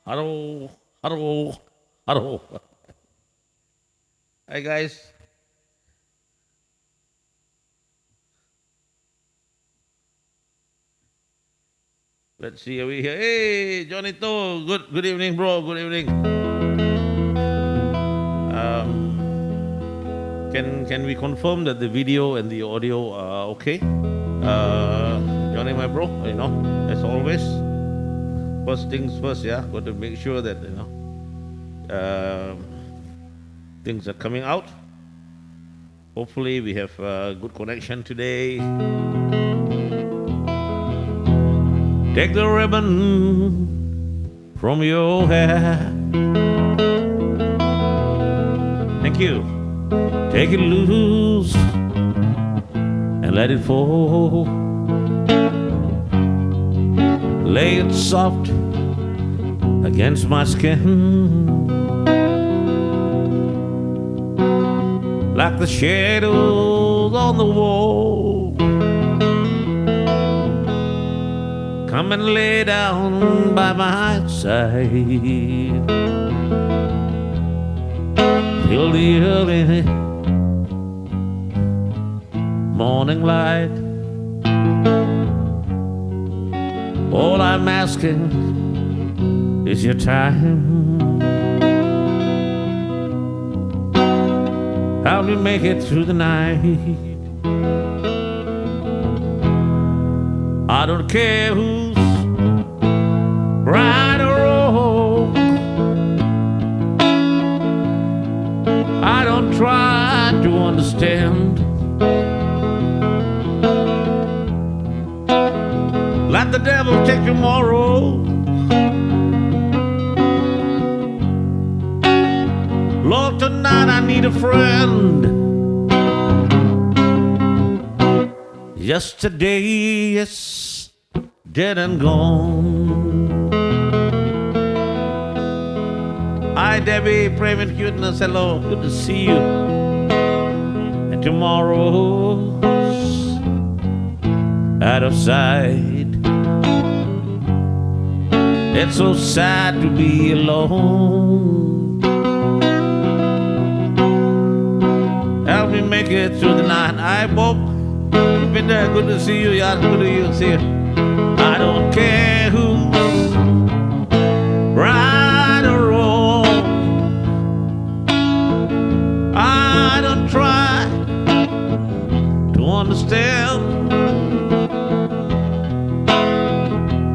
Hello, hello, hello. Hi guys. Let's see, are we here? Hey, Johnito. Good evening, bro. Good evening. Can we confirm that the video and the audio are okay? Johnny, my bro. As always, first things first. Yeah, got to make sure that things are coming out. Hopefully, we have good connection today. Take the ribbon from your hair. Thank you. Take it loose and let it fall. Lay it soft against my skin, like the shadows on the wall. Come and lay down by my side till the early morning light. All I'm asking is your time. Help me make it through the night. I don't care who's right or wrong. I don't try to understand. Let the devil take tomorrow. Lord, tonight I need a friend. Yesterday is dead and gone. Hi Debbie, Prem and Cuteness, hello, good to see you. And tomorrow's out of sight. It's so sad to be alone. Help me make it through the night. Hi Bob. Been there, good to see you, yeah, good to see you. I don't care who's right or wrong. I don't try to understand.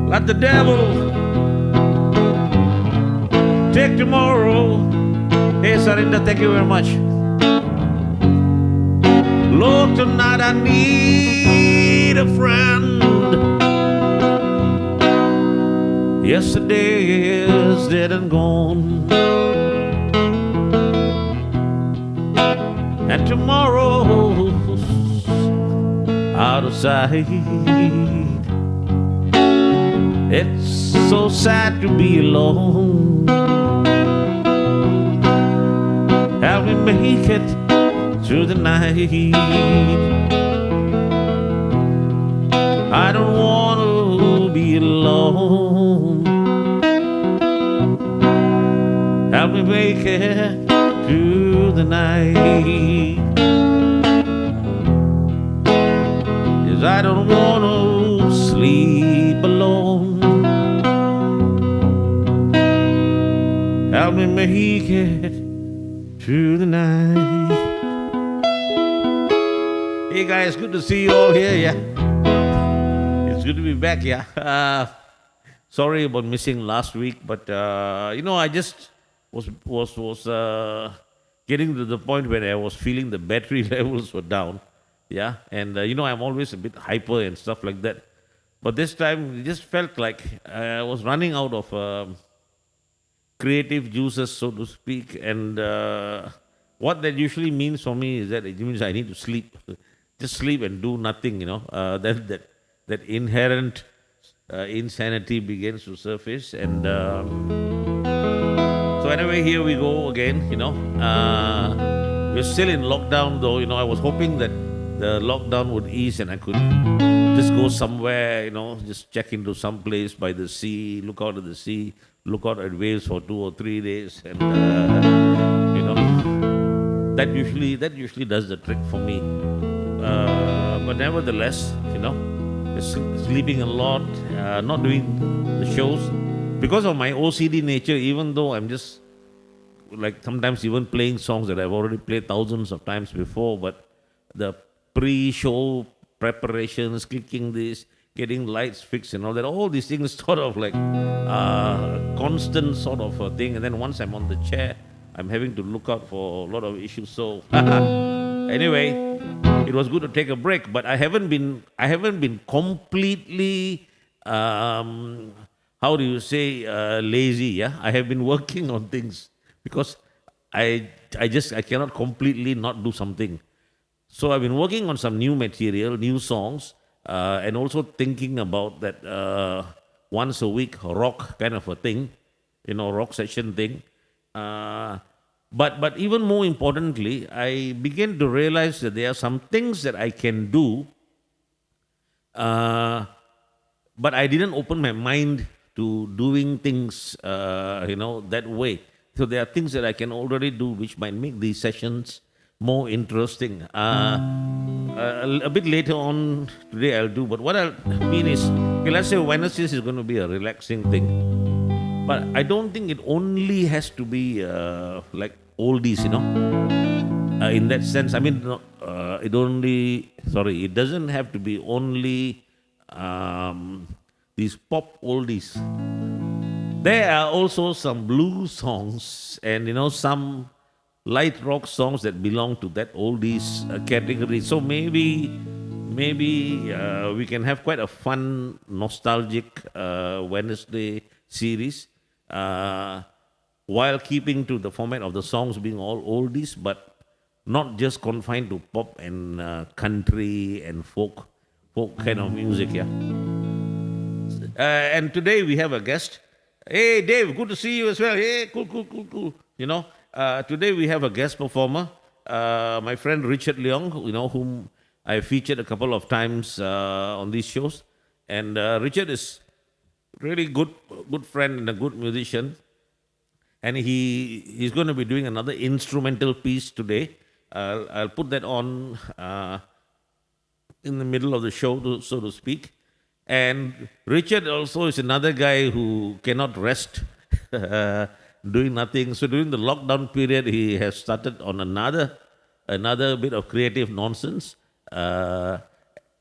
Let the devil take tomorrow. Hey Sarinda, thank you very much. Lord, tonight I need a friend. Yesterday is dead and gone, and tomorrow's out of sight. It's so sad to be alone. Help me make it through the night. I don't want to be alone. Help me make it through the night. 'Cause I don't want to sleep alone. Help me make it through the night. Hey guys, good to see you all here, yeah. It's good to be back, yeah. Sorry about missing last week, but I just was getting to the point where I was feeling the battery levels were down, yeah. And I'm always a bit hyper and stuff like that. But this time, it just felt like I was running out of creative juices, so to speak. And what that usually means for me is that it means I need to sleep. Just sleep and do nothing, that inherent insanity begins to surface. And so anyway, here we go again, We're still in lockdown though, I was hoping that the lockdown would ease and I could just go somewhere, just check into some place by the sea, look out at the sea, look out at waves for 2 or 3 days, and you know that usually does the trick for me. But nevertheless, sleeping a lot, not doing the shows because of my OCD nature. Even though I'm just like sometimes even playing songs that I've already played thousands of times before, but the pre-show preparations, clicking this, getting lights fixed and all these things sort of like constant sort of a thing. And then once I'm on the chair, I'm having to look out for a lot of issues. So anyway, it was good to take a break, but I haven't been completely how do you say lazy. Yeah, I have been working on things because I cannot completely not do something. So I've been working on some new material, new songs, and also thinking about that once a week rock kind of a thing, rock session thing. But even more importantly, I began to realize that there are some things that I can do, but I didn't open my mind to doing things, that way. So there are things that I can already do which might make these sessions more interesting. A bit later on today I'll do, but what I mean is, okay, let's say Wednesdays is going to be a relaxing thing. But I don't think it only has to be like oldies, in that sense. I mean, it doesn't have to be only these pop oldies. There are also some blues songs and, some light rock songs that belong to that oldies category. So maybe we can have quite a fun, nostalgic Wednesday series. While keeping to the format of the songs being all oldies, but not just confined to pop and country and folk kind of music, yeah. And today we have a guest. Hey, Dave, good to see you as well. Hey, cool. Today we have a guest performer, my friend Richard Leong, whom I featured a couple of times on these shows. And Richard is really good friend and a good musician, and he's going to be doing another instrumental piece today. I'll put that on in the middle of the show, so to speak. And Richard also is another guy who cannot rest doing nothing. So during the lockdown period, he has started on another bit of creative nonsense.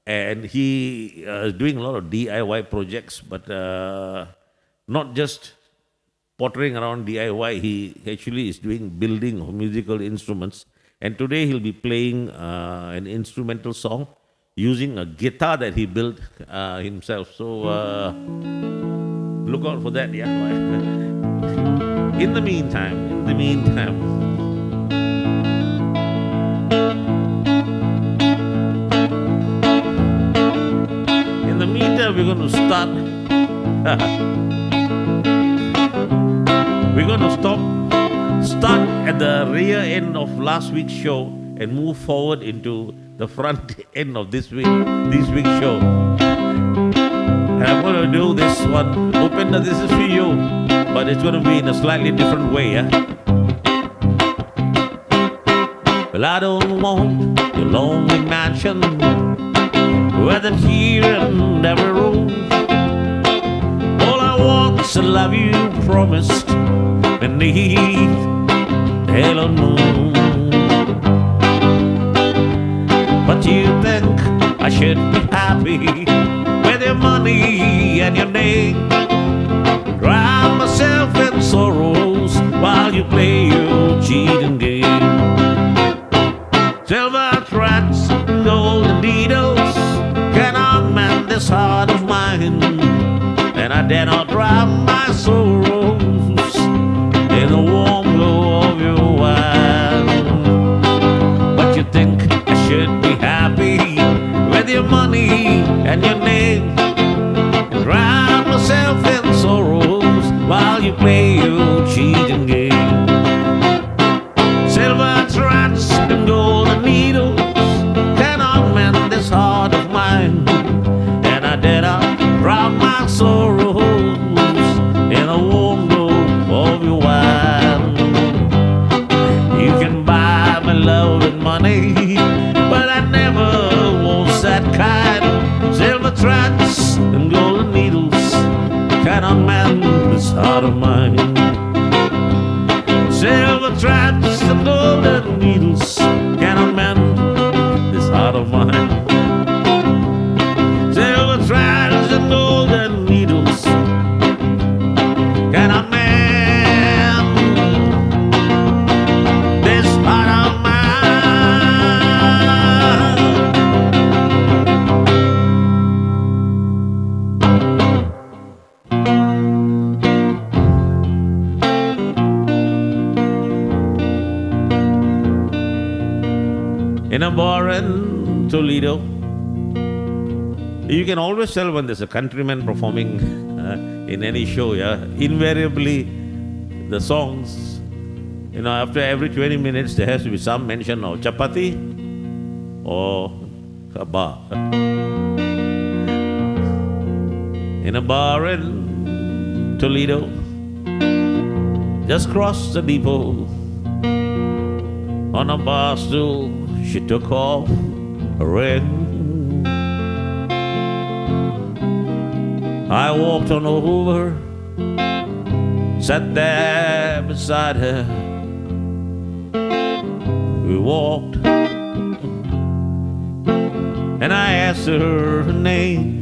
And he is doing a lot of DIY projects, but not just pottering around DIY. He actually is building musical instruments. And today he'll be playing an instrumental song using a guitar that he built himself. So look out for that, yeah. In the meantime. We're going to start. We're going to start at the rear end of last week's show and move forward into the front end of this week's show. And I'm going to do this one. Upenda, this is for you, but it's going to be in a slightly different way, yeah? Well, I don't want your lonely mansion where the here and every room. All I want is the love you promised beneath the halo moon. But you think I should be happy with your money and your name? Drown myself in sorrows while you play your cheating game. Silver threads, golden needles cannot mend this heart of mine, and I dare not drown my sorrows in the warm glow of your wine. But you think I should be happy with your money and your name, and drown myself in sorrows while you play your cheating game. Silver threads and golden needles cannot mend this heart of mine, and I dare not drown my sorrows in a warm glow in a bar in Toledo. You can always tell when there's a countryman performing in any show, yeah. Invariably, the songs, after every 20 minutes, there has to be some mention of chapati or kebab. In a bar in Toledo, just crossed the depot. On a bar stool, she took off her ring. I walked on over, sat there beside her. We walked, and I asked her name.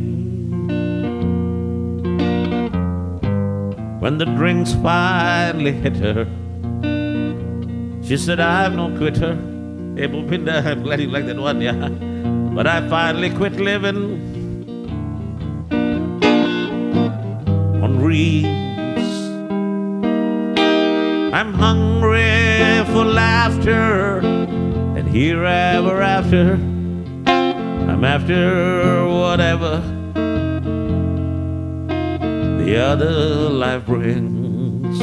When the drinks finally hit her, she said, I'm no quitter. Hey, Bhupinda, I'm glad you like that one, yeah. But I finally quit living on reeds. I'm hungry for laughter, and here ever after, I'm after whatever the other life brings.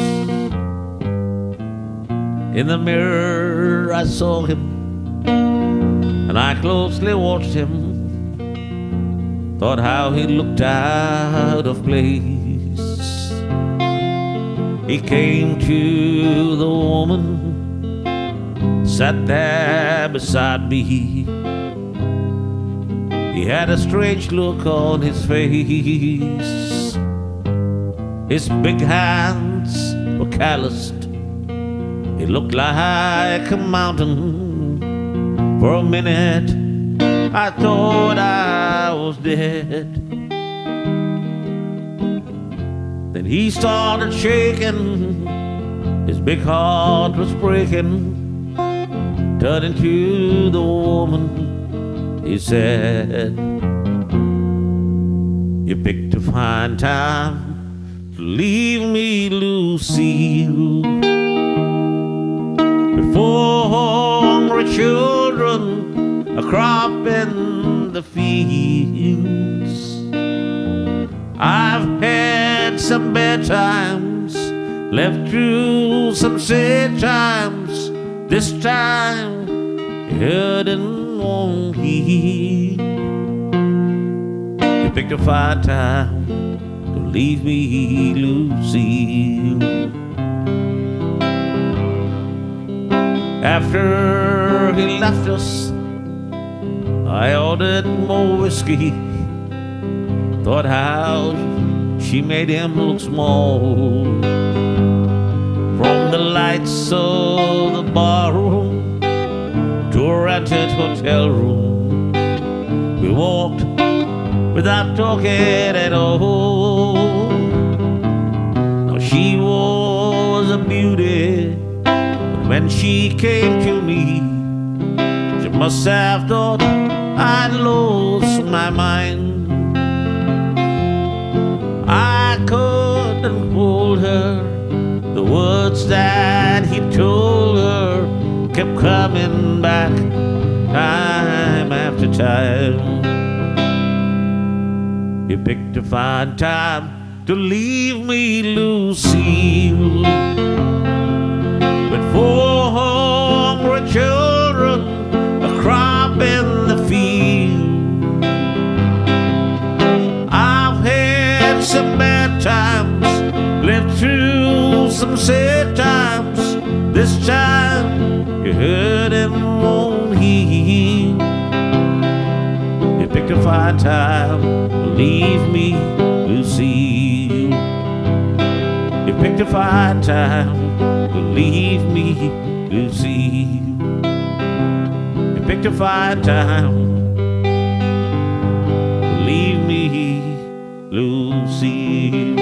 In the mirror I saw him, and I closely watched him. Thought how he looked out of place. He came to the woman, sat there beside me. He had a strange look on his face. His big hands were calloused. He looked like a mountain. For a minute, I thought I was dead. Then he started shaking. His big heart was breaking. Turning to the woman, he said, you picked a fine time to leave me, Lucille. Before hungry children are cropping the fields. I've had some bad times, left through some sad times. This time, your hurting won't heal. You picked a fine time to leave me, Lucille. After he left us, I ordered more whiskey. Thought how she made him look small. From the lights of the barroom to a rented hotel room, we walked without talking at all. Now she was a beauty, but when she came to me, she must have thought I'd lost my mind. I couldn't hold her. The words that he told her kept coming back time after time. You picked a fine time to leave me, Lucille. But 4 hungry children are cropping the field. I've had some bad times, lived through some sad times. This time you hurt and won't heal. You picked a fine time to leave me, Lucille. You picked a fine time to leave me, Lucille. You picked a fine time to leave me, Lucille.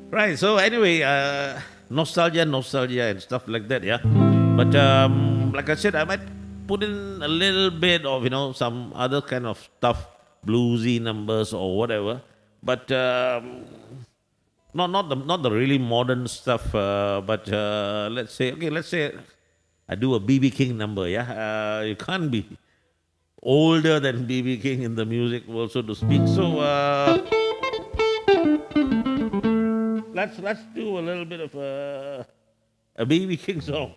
Right, so anyway, nostalgia and stuff like that, yeah. But like I said, I might put in a little bit of, some other kind of stuff, bluesy numbers or whatever. But not the really modern stuff, but let's say I do a BB King number. Yeah, you can't be older than BB King in the music world, so to speak. So let's do a little bit of a BB King song.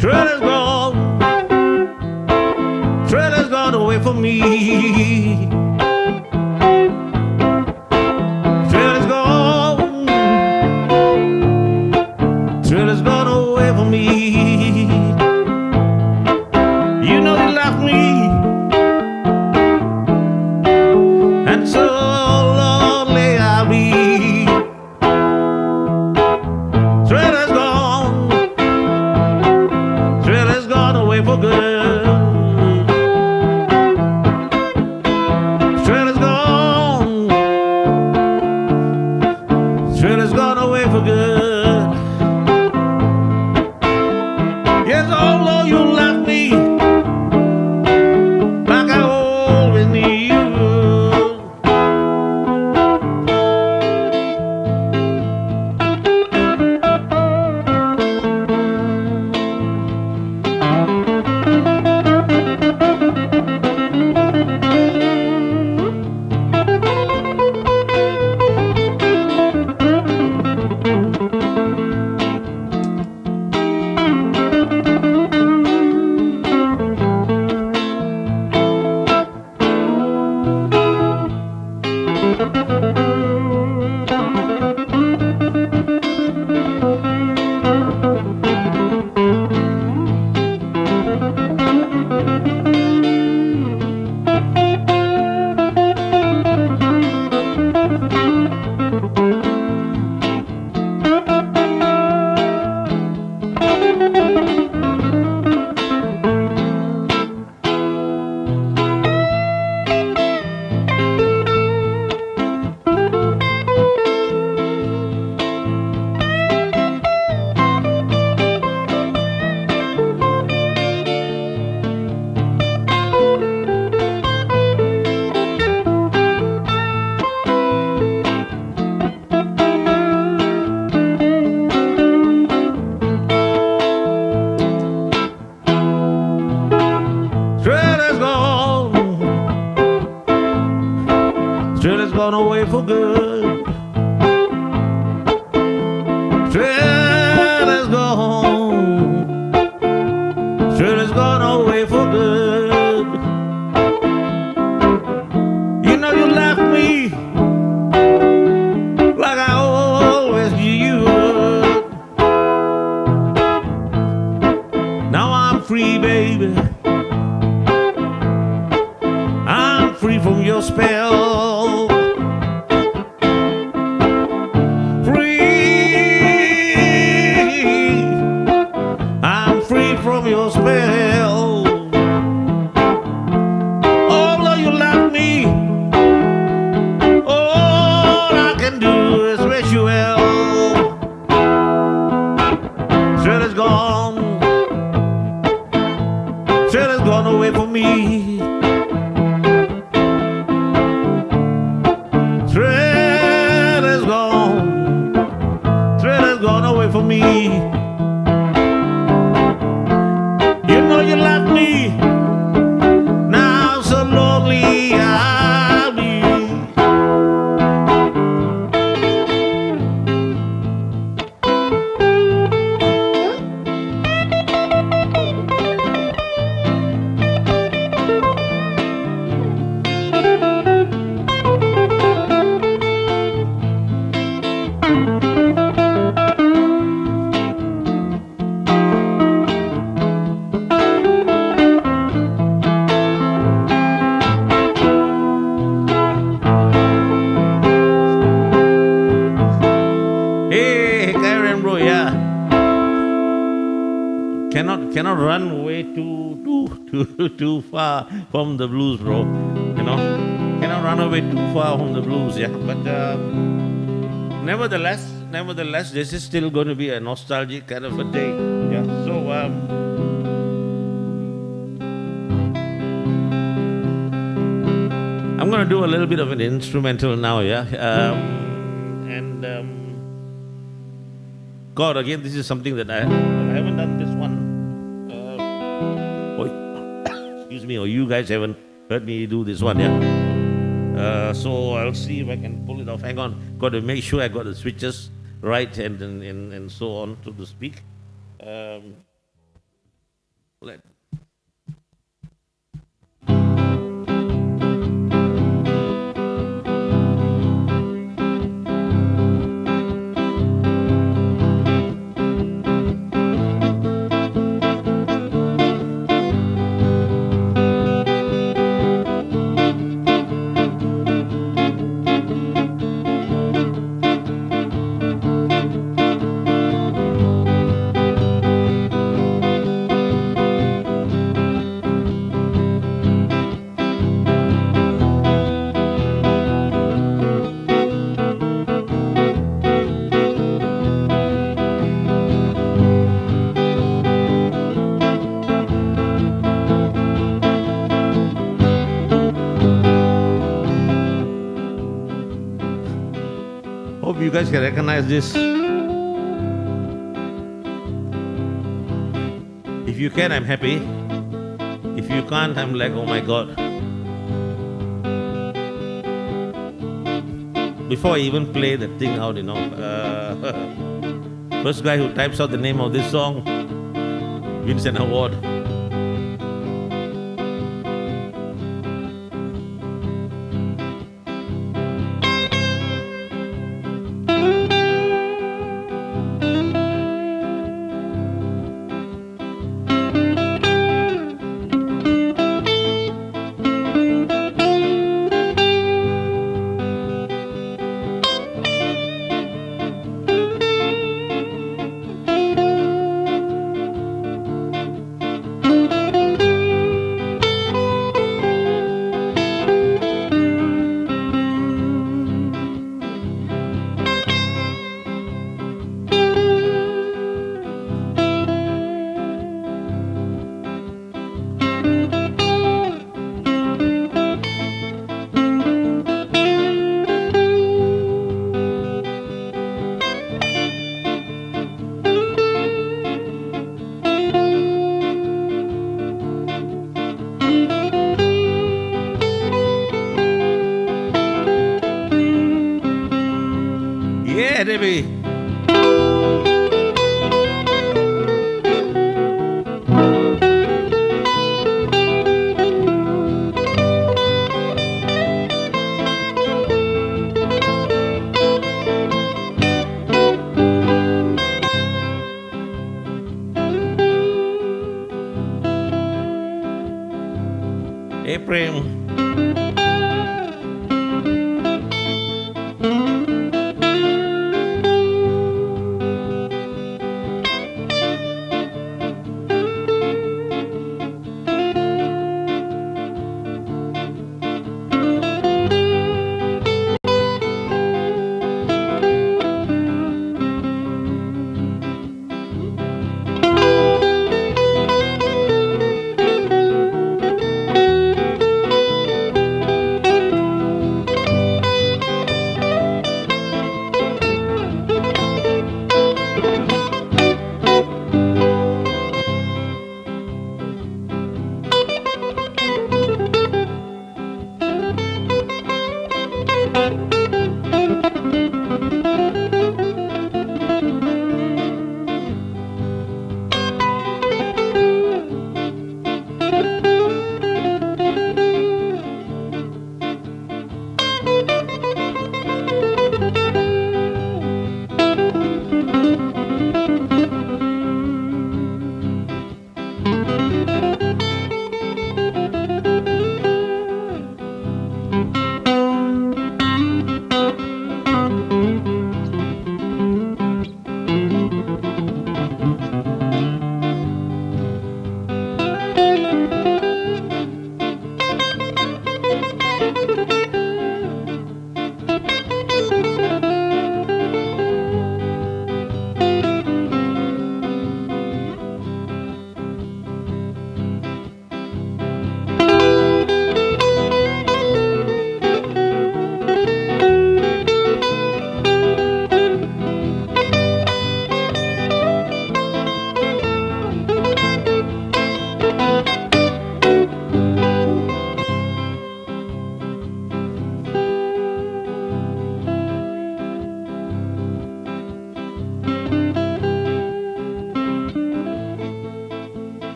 Trailer's gone, trailer's gone away from me. Trailer's gone, trailer's gone away from me. You know you left me, and so lonely I'll be. Trailer's gone, trailer's gone away for good. Trailer's gone, trailer's gone away for good. Yes, although you left me, like I always knew you would. Trailer's gone, trailer's gone away for good. Trailer's gone, trailer's gone away for good. You know you left me, like I always knew you would. Now I'm free, baby, I'm free from your spell. Free, I'm free from your spell. Although you love me, all I can do is wish you well. Thrill has gone away from me. Thrill has gone. Thrill has gone away from me. You know you left me. Now so lonely I'll be. Hey, Karen bro, yeah. Cannot run away too far from the blues, bro. You know, cannot run away too far from the blues, yeah. But nevertheless, this is still going to be a nostalgic kind of a day, yeah. So I'm going to do a little bit of an instrumental now, yeah. God, again, this is something that I haven't done this one. Excuse me, or you guys haven't heard me do this one, yeah. So I'll see if I can pull it off. Hang on, got to make sure I got the switches right and so on to speak. Let hope you guys can recognize this. If you can, I'm happy. If you can't, I'm like, oh my God. Before I even play the thing out, you know, first guy who types out the name of this song wins an award. Yeah, Debbie. April.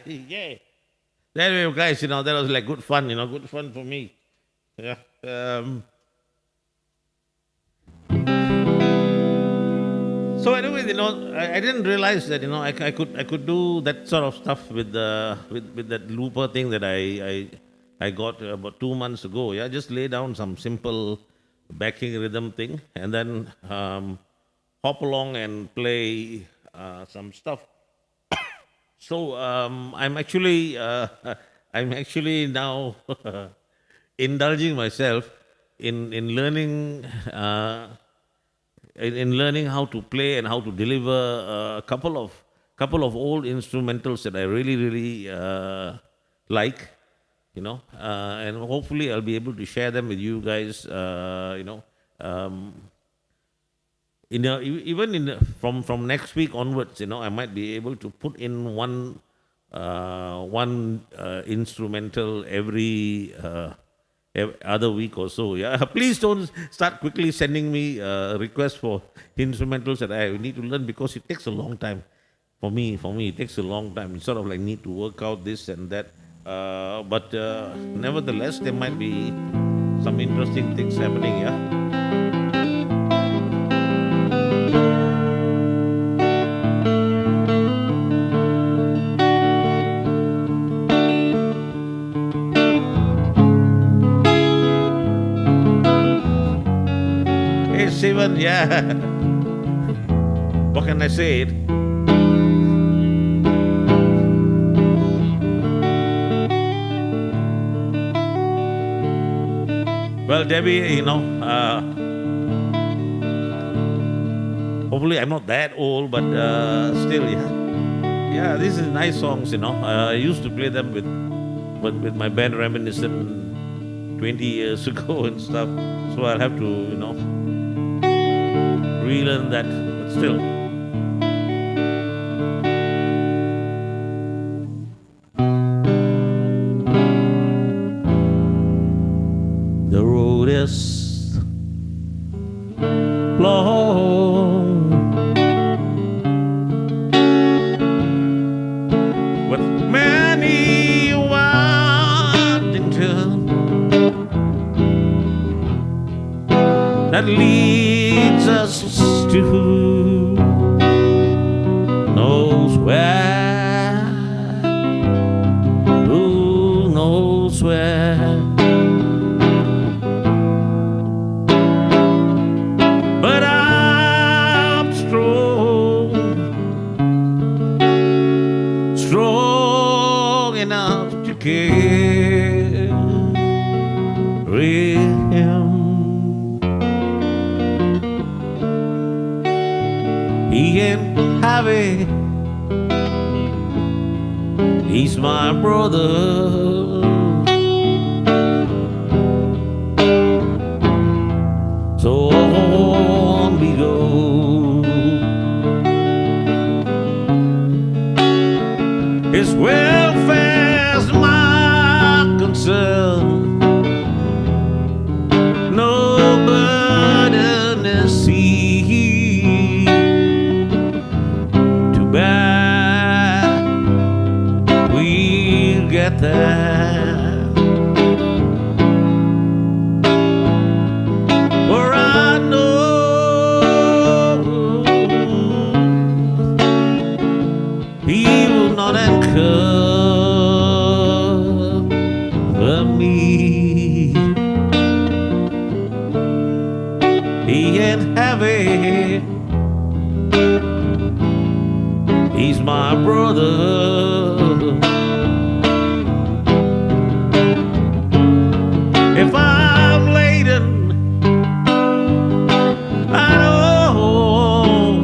Yeah. Anyway, guys, that was like good fun, good fun for me. Yeah. So anyway, I didn't realize that I could do that sort of stuff with that looper thing that I got about 2 months ago. Yeah, just lay down some simple backing rhythm thing and then hop along and play some stuff. So I'm actually now indulging myself in learning in learning how to play and how to deliver a couple of old instrumentals that I really really like, and hopefully I'll be able to share them with you guys. Um, even from next week onwards, I might be able to put in one instrumental every other week or so. Yeah, please don't start quickly sending me requests for instrumentals that I need to learn, because it takes a long time. For me, it takes a long time. You sort of like need to work out this and that. But nevertheless, there might be some interesting things happening. Yeah. Hey, Sivan, yeah. What can I say? Well, Debbie, hopefully I'm not that old, but still, yeah. Yeah, these are nice songs, I used to play them with my band Reminiscent 20 years ago and stuff. So I'll have to, relearn that, but still. The road is long, with many winding turns that leads us to knows where, who knows where. But I'm strong enough to carry him. He ain't heavy, he's my brother. So on we go. His welfare's my concern. No burden is he to bear. We'll get there. For I know he will not uncover me. He ain't heavy, he's my brother. If I'm laden, I know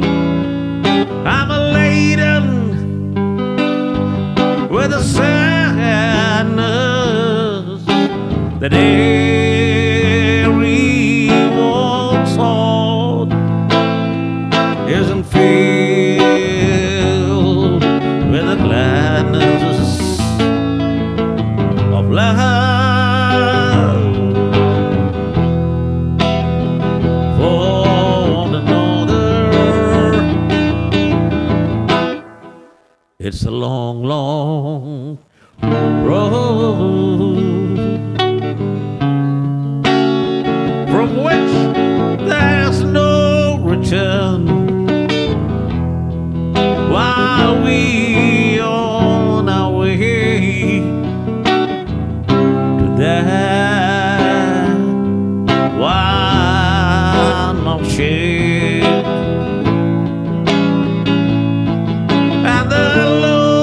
I'm laden with a sadness that every one's heart isn't filled with a gladness It's a long, long road from which there's no return while we on our way to that one of shame. And the Lord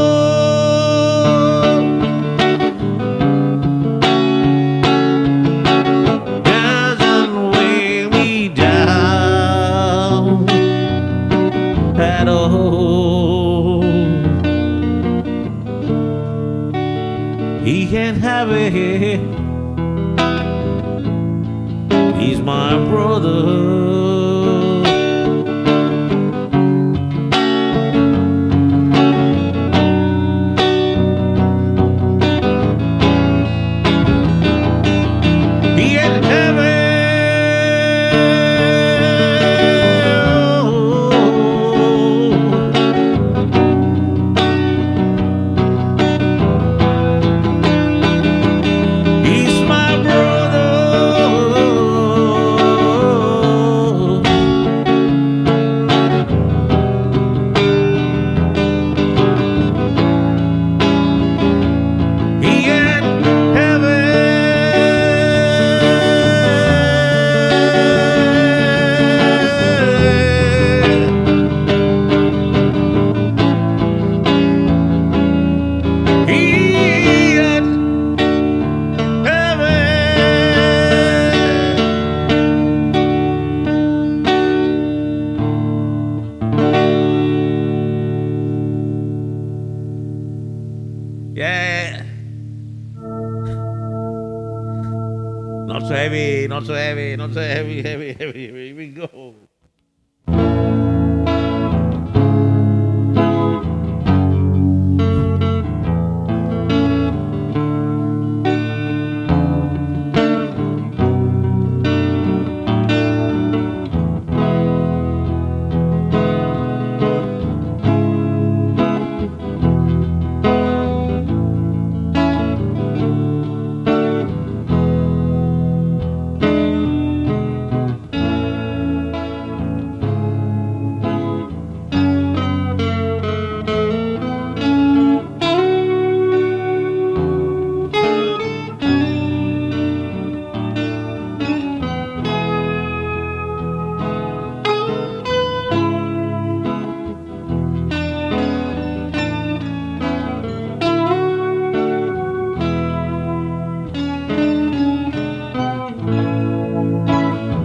doesn't weigh me down at all. He can't have it. He's my brother. He ain't heaven. He's my brother. He ain't heaven. He ain't heaven. Yeah. Not so heavy, not so heavy, not so heavy, heavy, heavy. Here we go.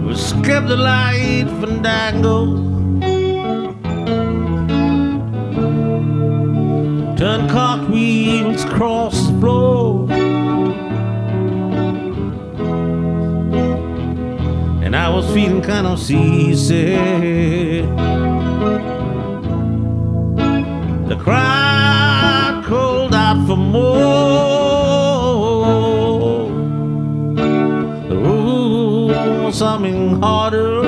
We skip the light fandango, turn cartwheels across the floor, and I was feeling kind of seasick. The crowd called out for more. The room was humming harder,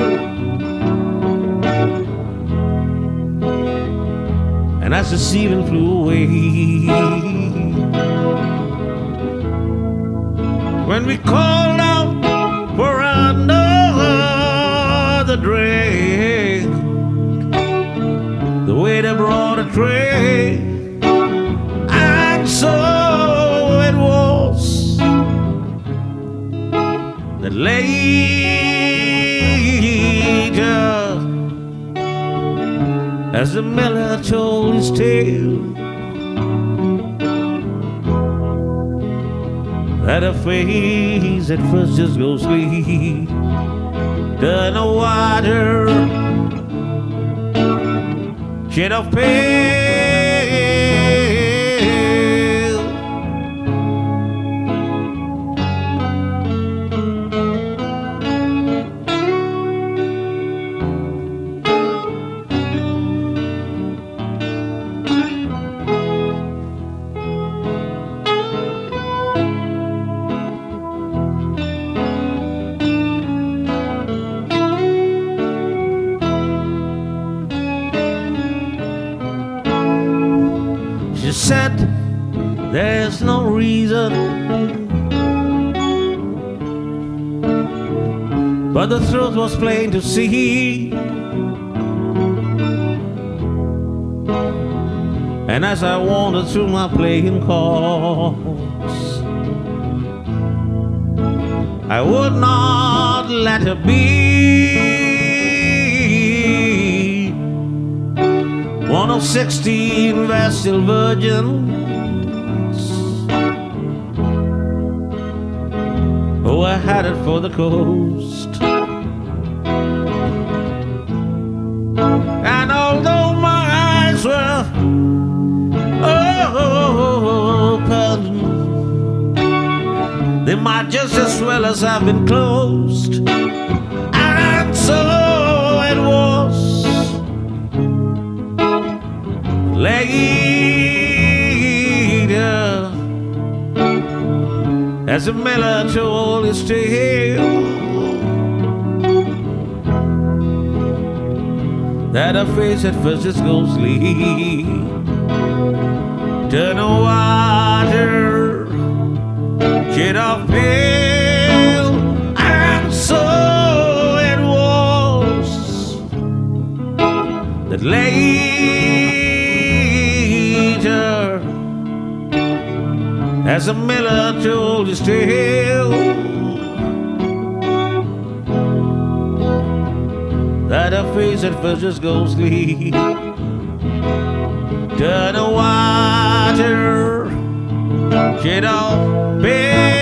and as the ceiling flew away, when we called out for another drink, the waiter brought a tray, and so it was that later, as the miller told his tale, that a face at first just goes sweet, turn a wider shade of pale. said there's no reason, but the truth was plain to see. And as I wandered through my playing cards, I would not let her be one of 16 vestal virgins who were headed for the coast. And although my eyes were open, they might just as well as have been closed. And so it was later, as a miller told his tale, that her face at first is ghostly, turn of water, shade of pale, and so it was that later, as the miller told his tale, that her face at first was ghostly, turn of water, shade of pale.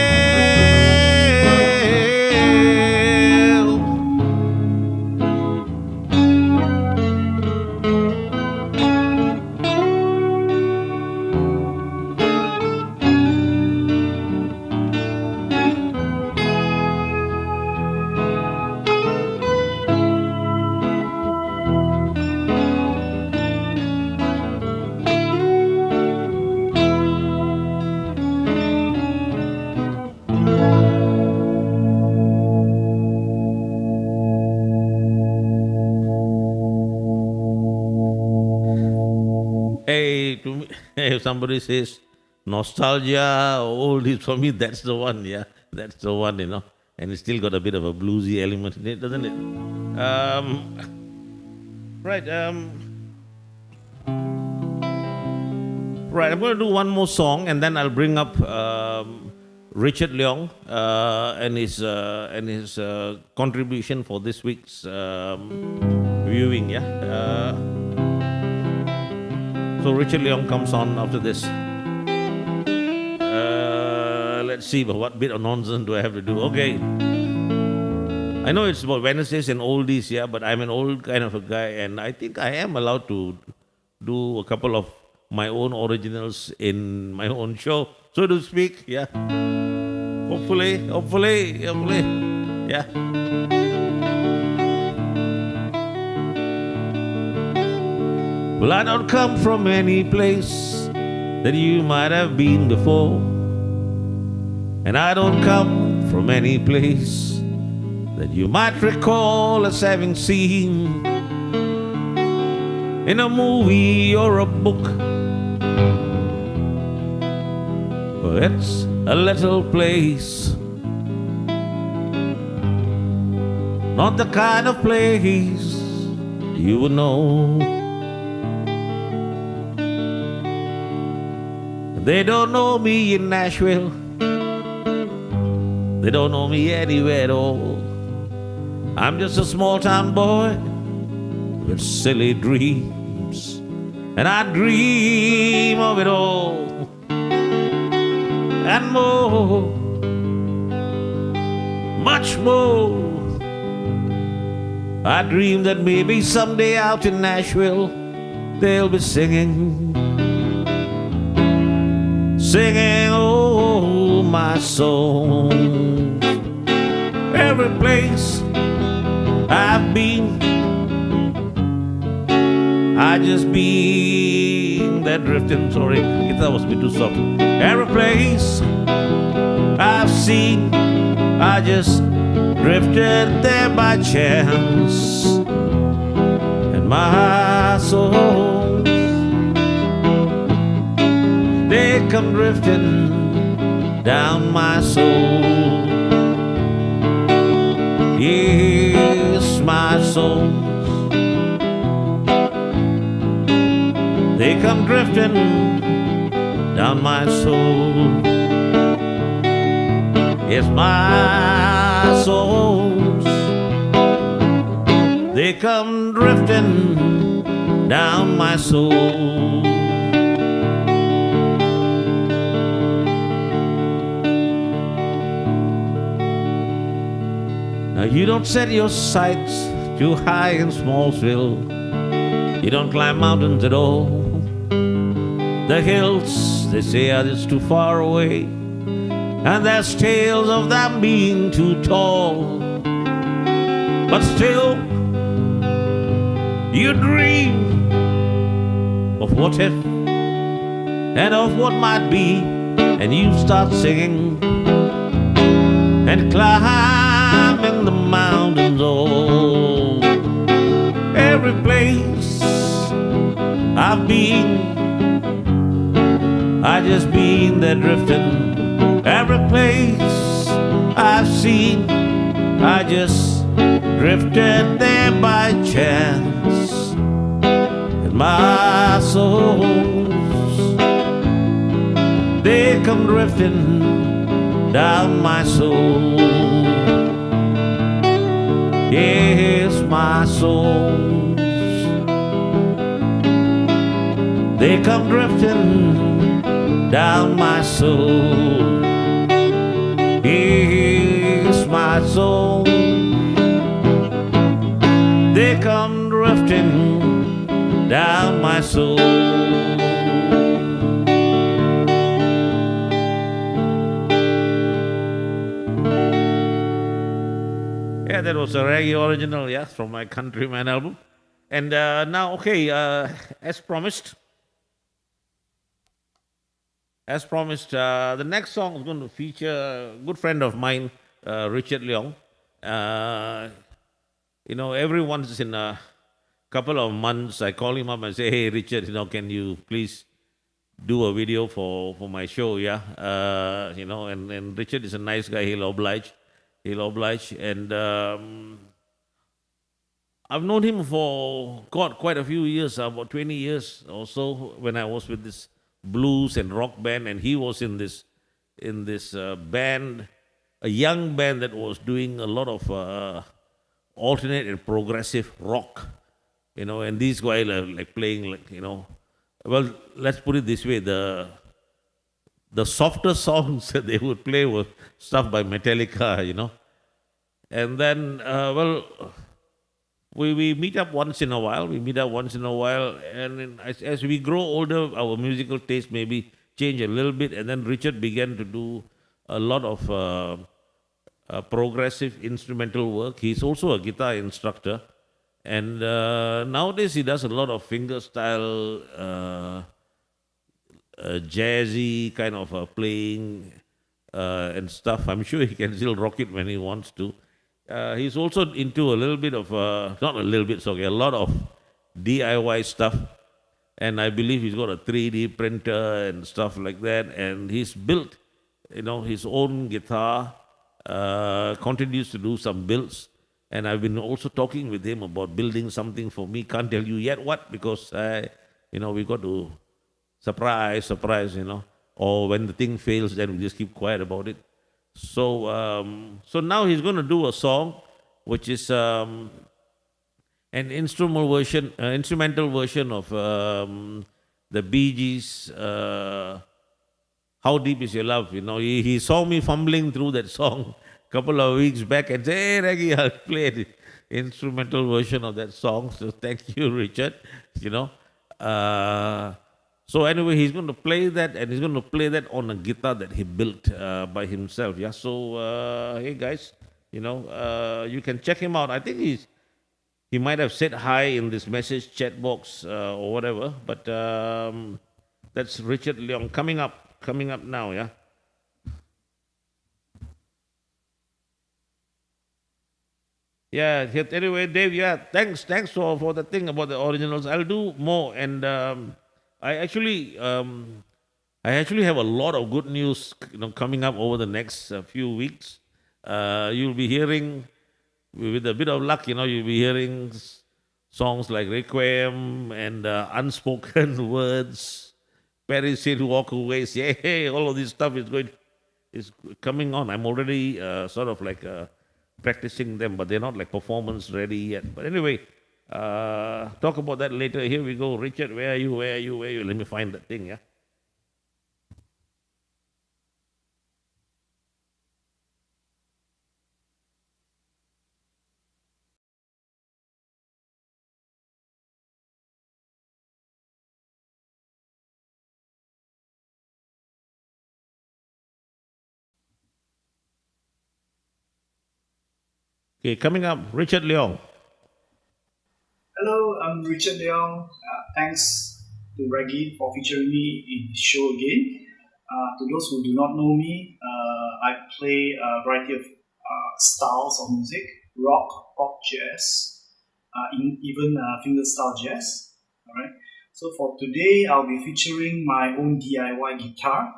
Hey, to me, if somebody says nostalgia, oldies, for me, that's the one, yeah. That's the one, you know. And it's still got a bit of a bluesy element in it, doesn't it? Right, right, I'm going to do one more song and then I'll bring up Richard Leong and his contribution for this week's viewing, yeah. So Richard Leong comes on after this. Let's see, but what bit of nonsense do I have to do? Okay. I know it's about Wednesdays and oldies, yeah, but I'm an old kind of a guy, and I think I am allowed to do a couple of my own originals in my own show, so to speak, yeah. Hopefully, yeah. Well, I don't come from any place that you might have been before, and I don't come from any place that you might recall as having seen in a movie or a book. But it's a little place, not the kind of place you would know. They don't know me in Nashville, they don't know me anywhere at all. I'm just a small town boy with silly dreams, and I dream of it all and more, much more. I dream that maybe someday out in Nashville they'll be singing, oh, my soul. Every place I've been, I just been there drifting. Sorry, guitar was a bit too soft. Every place I've seen, I just drifted there by chance, and my soul come drifting down my soul. Yes, my soul. They come drifting down my soul. Yes, my souls. They come drifting down my soul. Now you don't set your sights too high in Smallsville. You don't climb mountains at all. The hills, they say, are just too far away, and there's tales of them being too tall. But still, you dream of what if and of what might be, and you start singing and climbing the mountains. Oh, every place I've been, I just been there drifting. Every place I've seen, I just drifted there by chance. And my souls, they come drifting down my soul. Yes, my souls, they come drifting down my soul. Yes, my soul, they come drifting down my soul. Yeah, that was a Raggy original, yeah, from my Countryman album. And now, okay, as promised, the next song is going to feature a good friend of mine, Richard Leong. Every once in a couple of months, I call him up and say, "Hey, Richard, can you please do a video for my show?" Yeah, and Richard is a nice guy. He'll oblige. And I've known him for quite a few years, about 20 years or so, when I was with this blues and rock band, and he was in this band, a young band that was doing a lot of alternate and progressive rock, and these guys are like playing well, let's put it this way, the softer songs that they would play were stuff by Metallica, and then we meet up once in a while. And as we grow older, our musical taste maybe change a little bit. And then Richard began to do a lot of progressive instrumental work. He's also a guitar instructor. And nowadays he does a lot of fingerstyle, jazzy kind of playing and stuff. I'm sure he can still rock it when he wants to. He's also into a little bit of, not a little bit, sorry, a lot of DIY stuff. And I believe he's got a 3D printer and stuff like that. And he's built, his own guitar, continues to do some builds. And I've been also talking with him about building something for me. Can't tell you yet what, because, we got to surprise, or when the thing fails, then we just keep quiet about it. So now he's going to do a song, which is an instrumental version of the Bee Gees. How Deep Is Your Love? He saw me fumbling through that song a couple of weeks back and said, "Hey, Raggy, I'll play the instrumental version of that song." So thank you, Richard. So anyway, he's going to play that, and he's going to play that on a guitar that he built by himself. Yeah. So hey guys, you can check him out. I think he might have said hi in this message chat box or whatever. But that's Richard Leong coming up now. Yeah. Yeah. Anyway, Dave. Yeah. Thanks for the thing about the originals. I'll do more, and I actually I actually have a lot of good news, coming up over the next few weeks. You'll be hearing, with a bit of luck, you'll be hearing songs like Requiem and Unspoken Words, Paris Said Walk Away, yeah, hey, all of this stuff is coming on. I'm already sort of like practicing them, but they're not like performance ready yet. But anyway, talk about that later. Here we go. Richard, where are you? Where are you? Where are you? Let me find that thing, yeah? Okay, coming up, Richard Leong. Hello, I'm Richard Leong. Thanks to Raggy for featuring me in his show again. To those who do not know me, I play a variety of styles of music: rock, pop, jazz, even fingerstyle jazz. All right. So for today, I'll be featuring my own DIY guitar.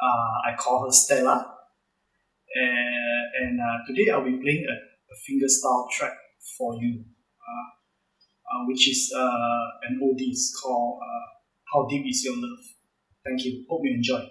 I call her Stella, and today I'll be playing a fingerstyle track for you. Which is an oldie. It's called How Deep Is Your Love. Thank you. Hope you enjoy.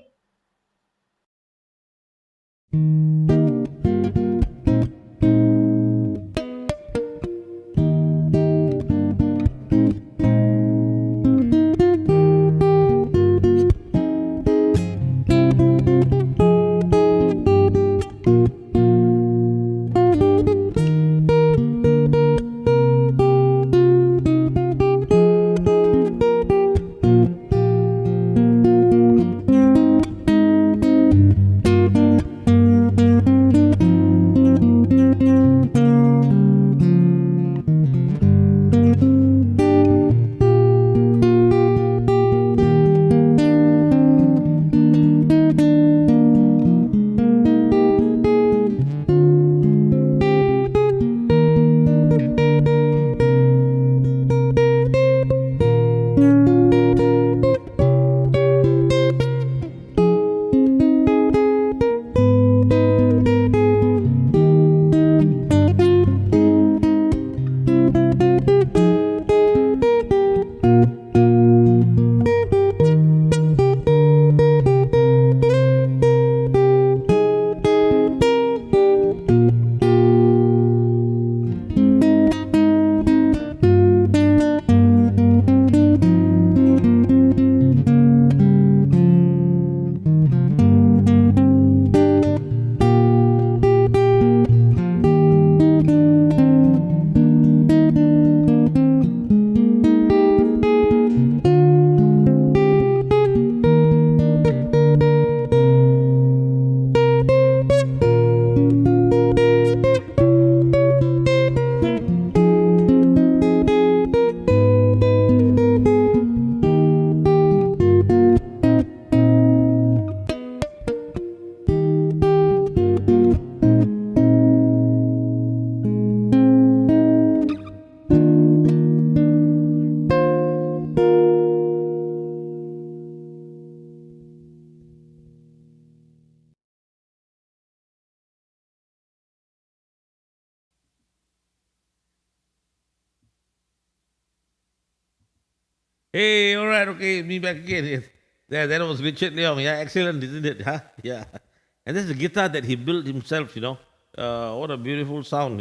Hey, all right, okay, me back again. Yes. There, that was Richard Leong. Yeah, excellent, isn't it? Huh? Yeah. And this is a guitar that he built himself. What a beautiful sound.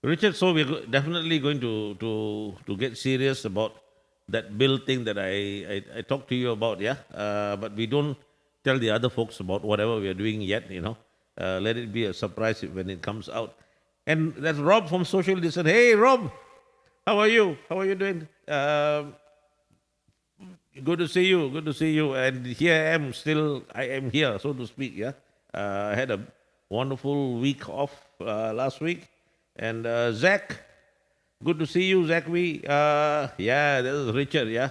Richard, so we're definitely going to get serious about that build thing that I talked to you about, yeah? But we don't tell the other folks about whatever we are doing yet. Let it be a surprise when it comes out. And that's Rob from Social Distance. Hey, Rob, how are you? How are you doing? Good to see you. Good to see you. And here I am, still, I am here, so to speak. Yeah. I had a wonderful week off last week. And Zach, good to see you, Zach. Yeah, this is Richard. Yeah.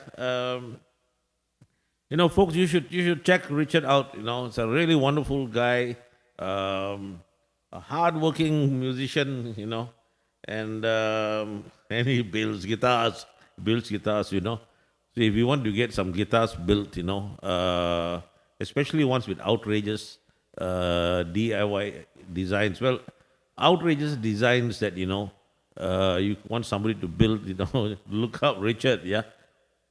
Folks, you should check Richard out. It's a really wonderful guy, a hardworking musician. And he builds guitars. Builds guitars. So if you want to get some guitars built, especially ones with outrageous DIY designs, well, outrageous designs that you want somebody to build, look up Richard, yeah,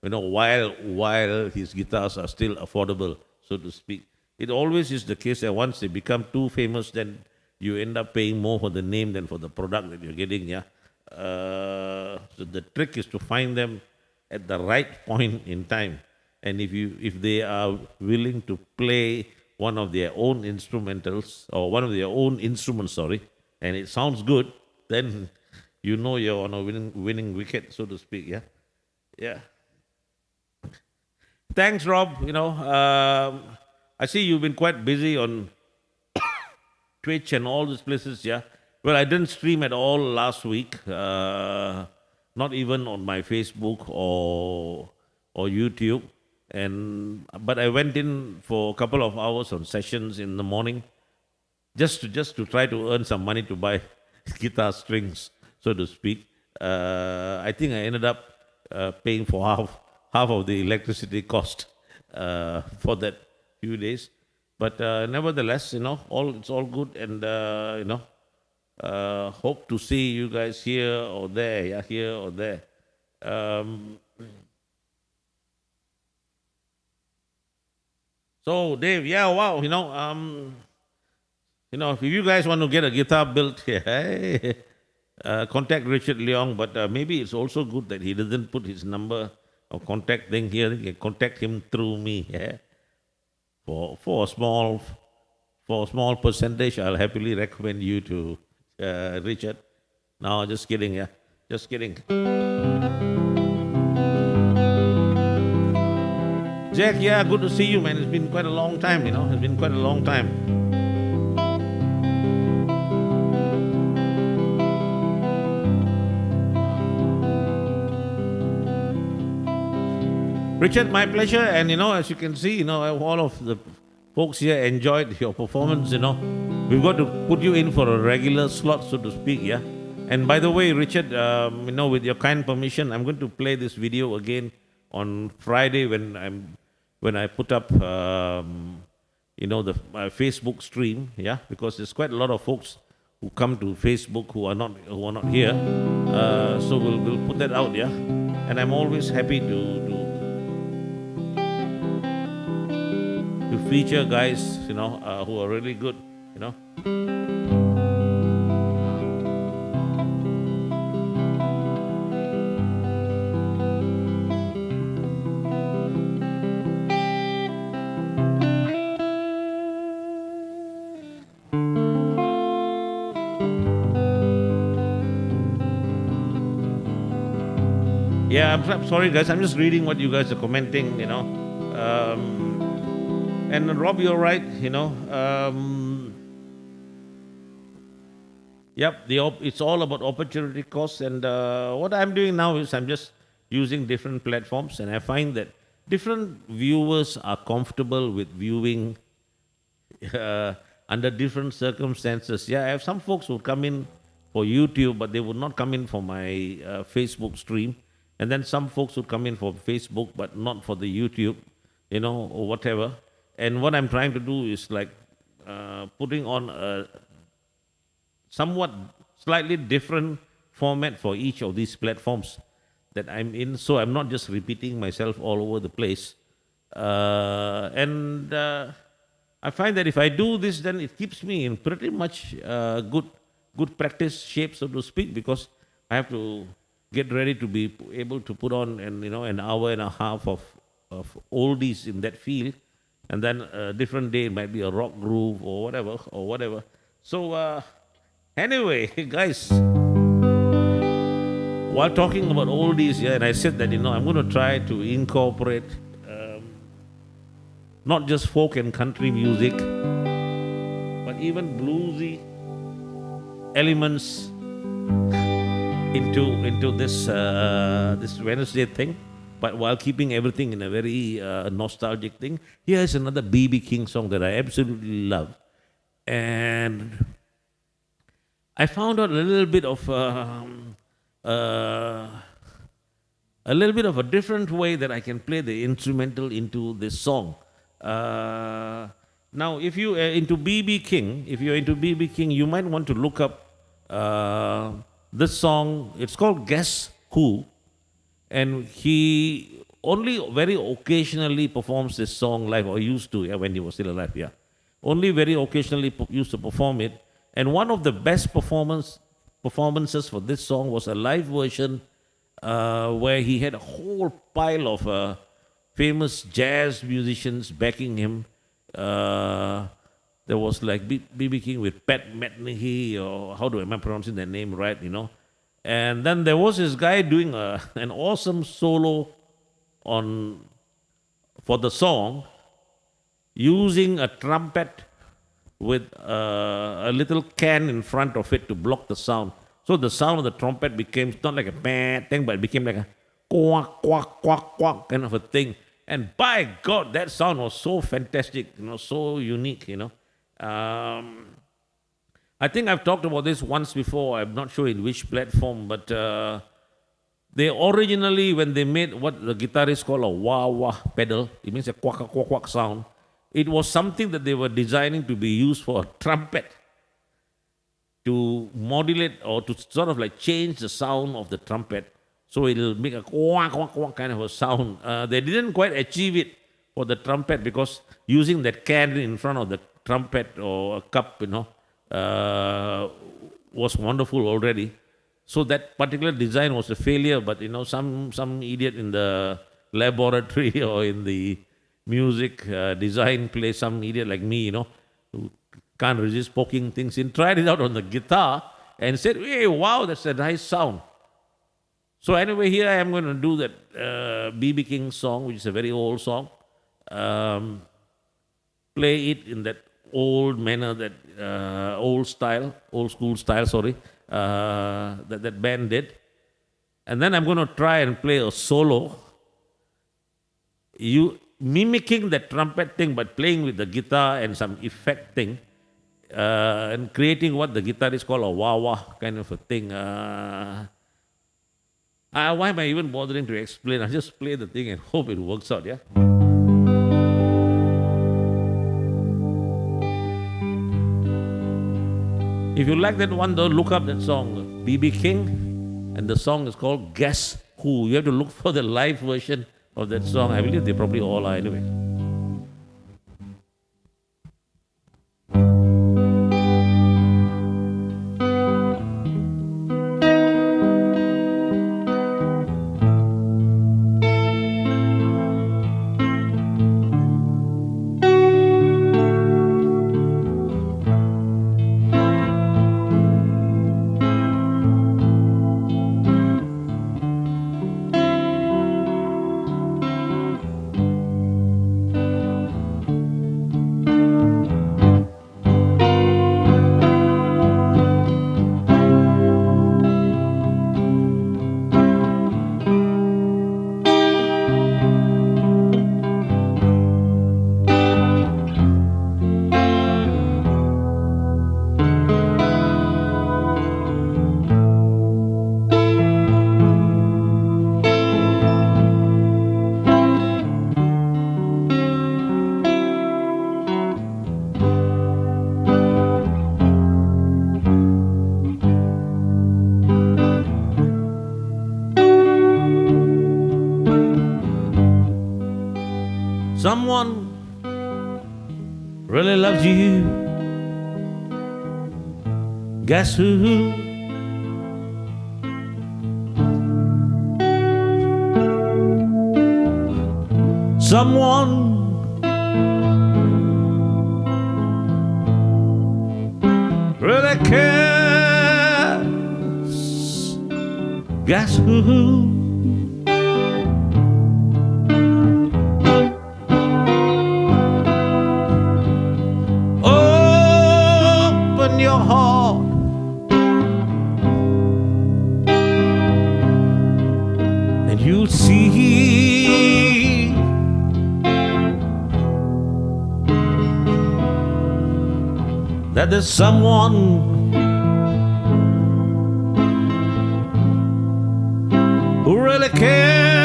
while his guitars are still affordable, so to speak. It always is the case that once they become too famous, then you end up paying more for the name than for the product that you're getting, yeah. So the trick is to find them at the right point in time, and if they are willing to play one of their own instrumentals or one of their own instruments, sorry, and it sounds good, then you're on a winning wicket, so to speak, yeah, yeah. Thanks, Rob. I see you've been quite busy on Twitch and all these places, yeah. Well, I didn't stream at all last week, not even on my Facebook or YouTube, but I went in for a couple of hours on sessions in the morning, just to try to earn some money to buy guitar strings, so to speak. I think I ended up paying for half of the electricity cost for that few days. But nevertheless, it's all good, and hope to see you guys here or there, yeah, here or there. So Dave, yeah, wow, if you guys want to get a guitar built here, hey, contact Richard Leong. But maybe it's also good that he doesn't put his number or contact thing here. You can contact him through me, yeah. For a small percentage, I'll happily recommend you to Richard. No, just kidding, yeah, just kidding. Jack, yeah, good to see you, man. It's been quite a long time, It's been quite a long time. Richard, my pleasure. And as you can see, all of the folks here enjoyed your performance. We've got to put you in for a regular slot, so to speak. Yeah. And by the way, Richard, with your kind permission, I'm going to play this video again on Friday when I put up my Facebook stream. Yeah, because there's quite a lot of folks who come to Facebook who are not here. So we'll put that out. Yeah. And I'm always happy to feature guys, who are really good, Yeah, I'm sorry, guys. I'm just reading what you guys are commenting, And Rob, you're right, Yep, it's all about opportunity costs. And what I'm doing now is I'm just using different platforms, and I find that different viewers are comfortable with viewing under different circumstances. Yeah, I have some folks who come in for YouTube, but they would not come in for my Facebook stream. And then some folks would come in for Facebook, but not for the YouTube, or whatever. And what I'm trying to do is like putting on a somewhat slightly different format for each of these platforms that I'm in. So I'm not just repeating myself all over the place. And I find that if I do this, then it keeps me in pretty much good practice shape, so to speak, because I have to get ready to be able to put on an hour and a half of oldies in that field. And then a different day it might be a rock groove or whatever. So anyway, guys, while talking about oldies, yeah, and I said that I'm going to try to incorporate not just folk and country music, but even bluesy elements into this Wednesday thing. But while keeping everything in a very nostalgic thing, here's another B.B. King song that I absolutely love. And I found out a little bit of a little bit of a different way that I can play the instrumental into this song. Now, if you are into BB King, you might want to look up this song. It's called Guess Who, and he only very occasionally performs this song live, or used to, yeah, when he was still alive, yeah. Only very occasionally used to perform it. And one of the best performances for this song was a live version where he had a whole pile of famous jazz musicians backing him. There was like B.B. King with Pat Metheny, or how am I pronouncing their name right, And then there was this guy doing an awesome solo for the song, using a trumpet with a little can in front of it to block the sound. So the sound of the trumpet became not like a bad thing, but it became like a quack, quack, quack, quack kind of a thing. And by God, that sound was so fantastic, so unique, I think I've talked about this once before. I'm not sure in which platform, but they originally, when they made what the guitarists call a wah-wah pedal, it means a quack, quack, quack sound. It was something that they were designing to be used for a trumpet, to modulate or to sort of like change the sound of the trumpet, so it'll make a quack, quack, quack kind of a sound. They didn't quite achieve it for the trumpet, because using that can in front of the trumpet or a cup, was wonderful already. So that particular design was a failure, but some idiot in the laboratory or in the music design place, some idiot like me, who can't resist poking things in, tried it out on the guitar and said, hey, wow, that's a nice sound. So anyway, here I am going to do that B.B. King song, which is a very old song. Play it in that old manner, that old school style, that band did. And then I'm going to try and play a solo, mimicking that trumpet thing, but playing with the guitar and some effect thing, and creating what the guitarists call a wah-wah kind of a thing. Why am I even bothering to explain? I just play the thing and hope it works out, yeah? If you like that one, though, look up that song, B.B. King, and the song is called Guess Who. You have to look for the live version of that song. I believe they probably all are anyway. Someone really loves you. Guess who? Someone really cares. Guess who? Your heart and you'll see that there's someone who really cares.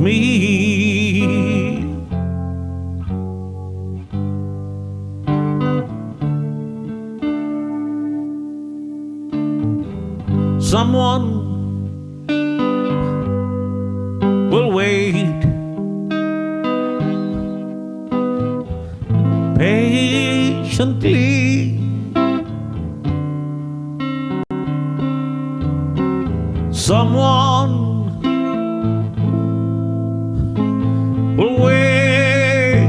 me. Someone will wait patiently. Someone will wait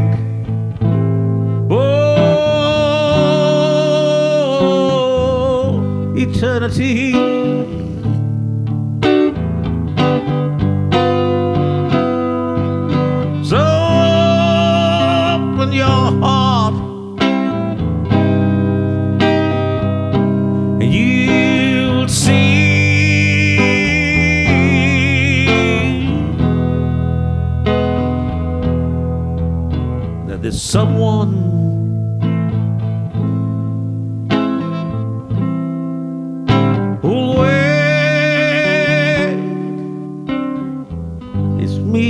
for eternity. So open your heart and you'll see that there's someone who'll wait. It's me.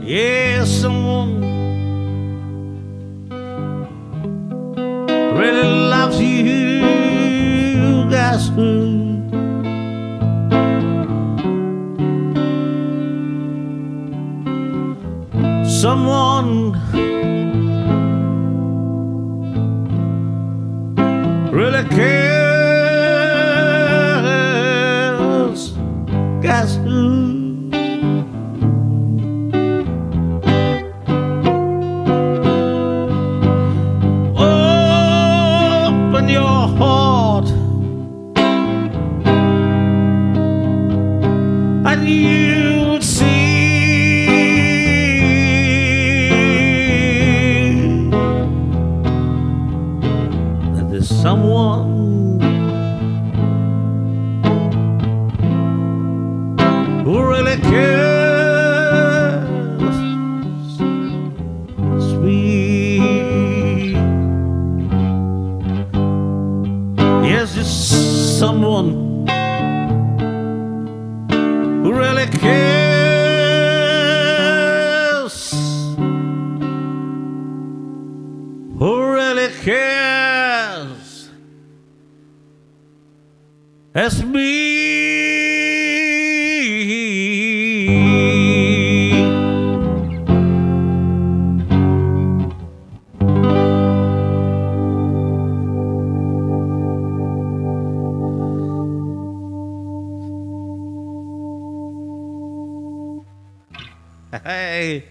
Yeah, someone really loves you. someone really cares. Guess who? Open your heart and you'd see that there's someone who really cares. Sweet. Yes, it's someone who really cares. Who really cares. That's me. Hey,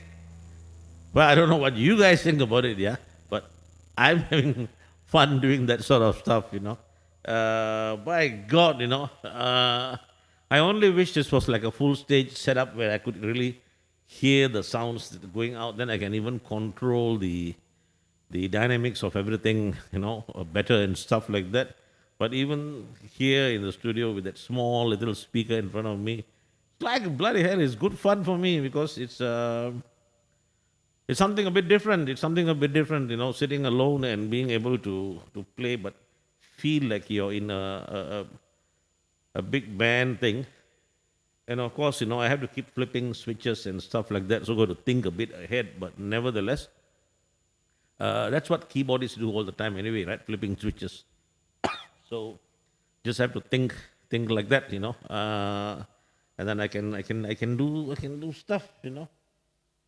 well, I don't know what you guys think about it, yeah, but I'm having fun doing that sort of stuff, you know. By God, you know, I only wish this was like a full stage setup where I could really hear the sounds that are going out. Then I can even control the dynamics of everything, you know, better and stuff like that. But even here in the studio with that small little speaker in front of me, it's like bloody hell, it's good fun for me because it's something a bit different. It's something a bit different, you know, sitting alone and being able to play, but feel like you're in a big band thing. And of course, you know, I have to keep flipping switches and stuff like that, so I've got to think a bit ahead. But nevertheless, that's what keyboardists do all the time anyway, right? Flipping switches. So just have to think like that, you know. And then I can do stuff, you know.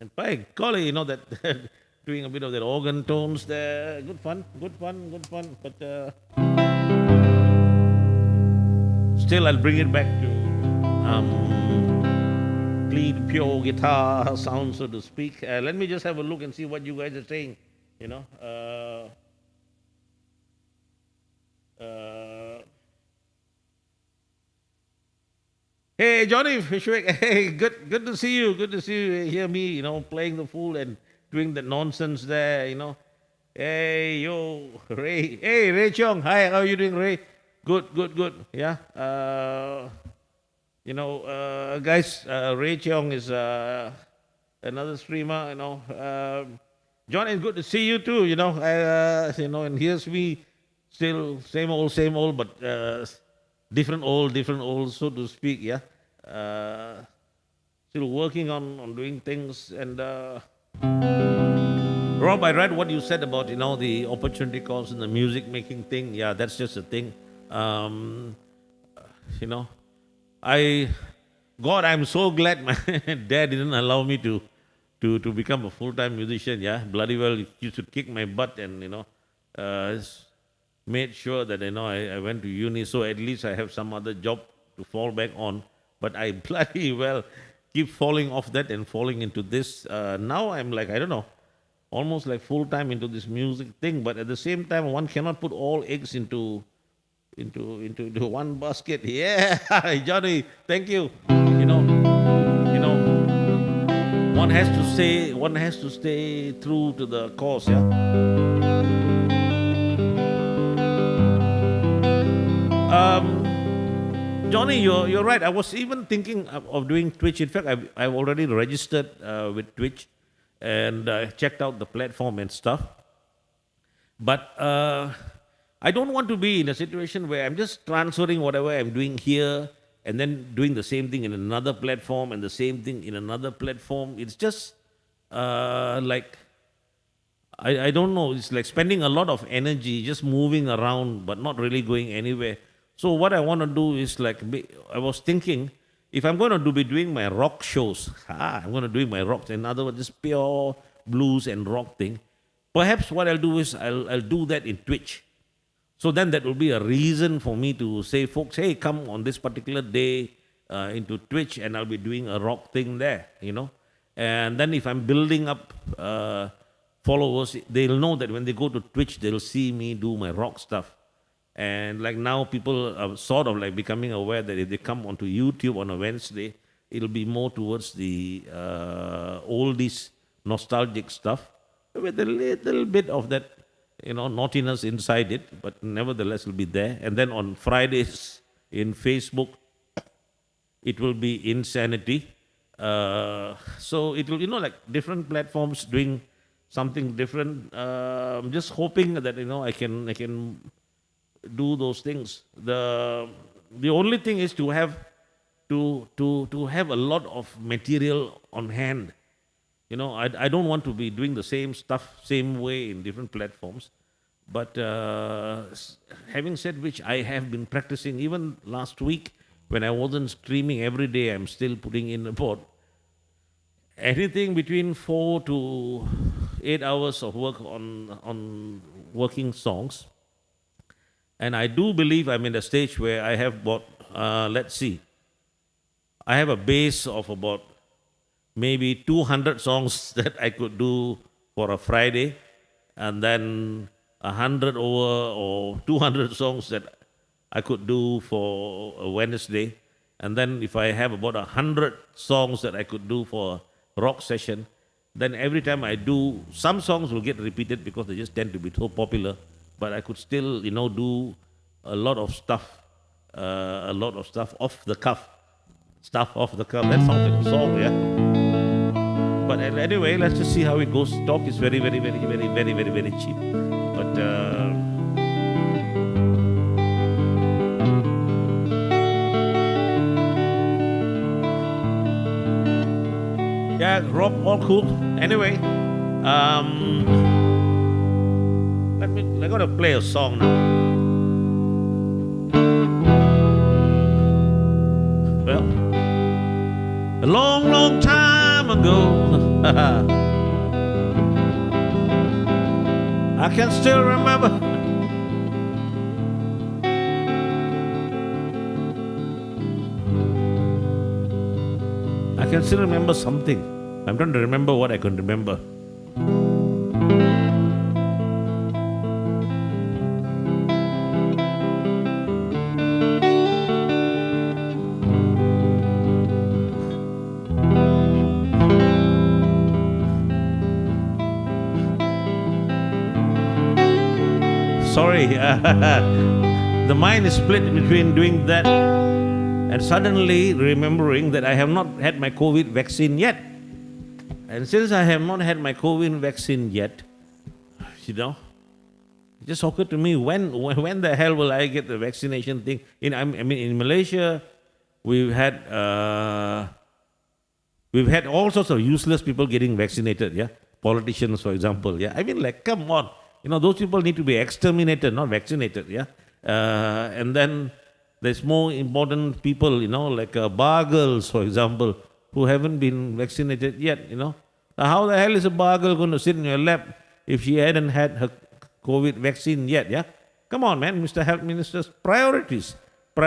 And by golly, you know that doing a bit of that organ tones there, good fun. But still, I'll bring it back to clean, pure guitar sound, so to speak. Let me just have a look and see what you guys are saying, you know. Hey Johnny Fishwick, hey, good to see you. Good to see you. Hear me, you know, playing the fool and doing that nonsense there, you know. Hey yo, Ray. Hey Ray Chong. Hi, how are you doing, Ray? Good. Yeah. You know, guys, Ray Chong is another streamer. You know, John, it's good to see you too. You know, you know, and here's me, still same old, but different old, so to speak. Yeah. Still working on doing things. And Rob, I read what you said about, you know, the opportunity cost and the music making thing. Yeah, that's just a thing. You know, I'm so glad my dad didn't allow me to become a full-time musician. Yeah, bloody well, he should kick my butt, and you know, made sure that, you know, I went to uni, so at least I have some other job to fall back on. But I bloody well keep falling off that and falling into this. Now I'm like, I don't know, almost like full-time into this music thing. But at the same time, one cannot put all eggs into one basket. Yeah, Johnny, thank you. You know, one has to stay true to the cause. Yeah. Johnny, you're right. I was even thinking of doing Twitch. In fact, I've already registered with Twitch and checked out the platform and stuff. But I don't want to be in a situation where I'm just transferring whatever I'm doing here and then doing the same thing in another platform and the same thing in another platform. It's just like, I don't know, it's like spending a lot of energy just moving around but not really going anywhere. So what I want to do is like, I was thinking, if I'm going to be doing my rock shows, I'm going to do my rock, in other words, just pure blues and rock thing, perhaps what I'll do is I'll do that in Twitch. So then that will be a reason for me to say, folks, hey, come on this particular day into Twitch and I'll be doing a rock thing there, And then if I'm building up followers, they'll know that when they go to Twitch, they'll see me do my rock stuff. And like now people are sort of like becoming aware that if they come onto YouTube on a Wednesday, it'll be more towards the oldies, nostalgic stuff with a little bit of that, naughtiness inside it, but nevertheless it'll be there. And then on Fridays in Facebook, it will be insanity. So it will, like different platforms doing something different. I'm just hoping that, I can do those things. The only thing is to have to have a lot of material on hand. I don't want to be doing the same stuff, same way in different platforms. But having said which, I have been practicing. Even last week, when I wasn't streaming every day, I'm still putting in about anything between 4 to 8 hours of work on working songs. And I do believe I'm in a stage where I have about, I have a base of about maybe 200 songs that I could do for a Friday, and then 100 or 200 songs that I could do for a Wednesday. And then if I have about 100 songs that I could do for a rock session, then every time I do, some songs will get repeated because they just tend to be so popular, but I could still, do a lot of stuff off the cuff. Stuff off the cuff. That sounds like a song, yeah? But anyway, let's just see how it goes. Stock is very, very, very, very, very, very, very cheap. But yeah, Rob, all cool. Anyway, I'm gonna play a song now. Well, a long, long time ago, I can still remember. I can still remember something. I'm trying to remember what I can remember. Sorry, the mind is split between doing that and suddenly remembering that I have not had my COVID vaccine yet. And since I have not had my COVID vaccine yet, it just occurred to me, when the hell will I get the vaccination thing? In Malaysia, we've had all sorts of useless people getting vaccinated, yeah? Politicians, for example, yeah? Come on. Those people need to be exterminated, not vaccinated, yeah? And then there's more important people, like bar girls, for example, who haven't been vaccinated yet, Now, how the hell is a bar girl going to sit in your lap if she hadn't had her COVID vaccine yet, yeah? Come on, man, Mr. Health Minister's priorities, So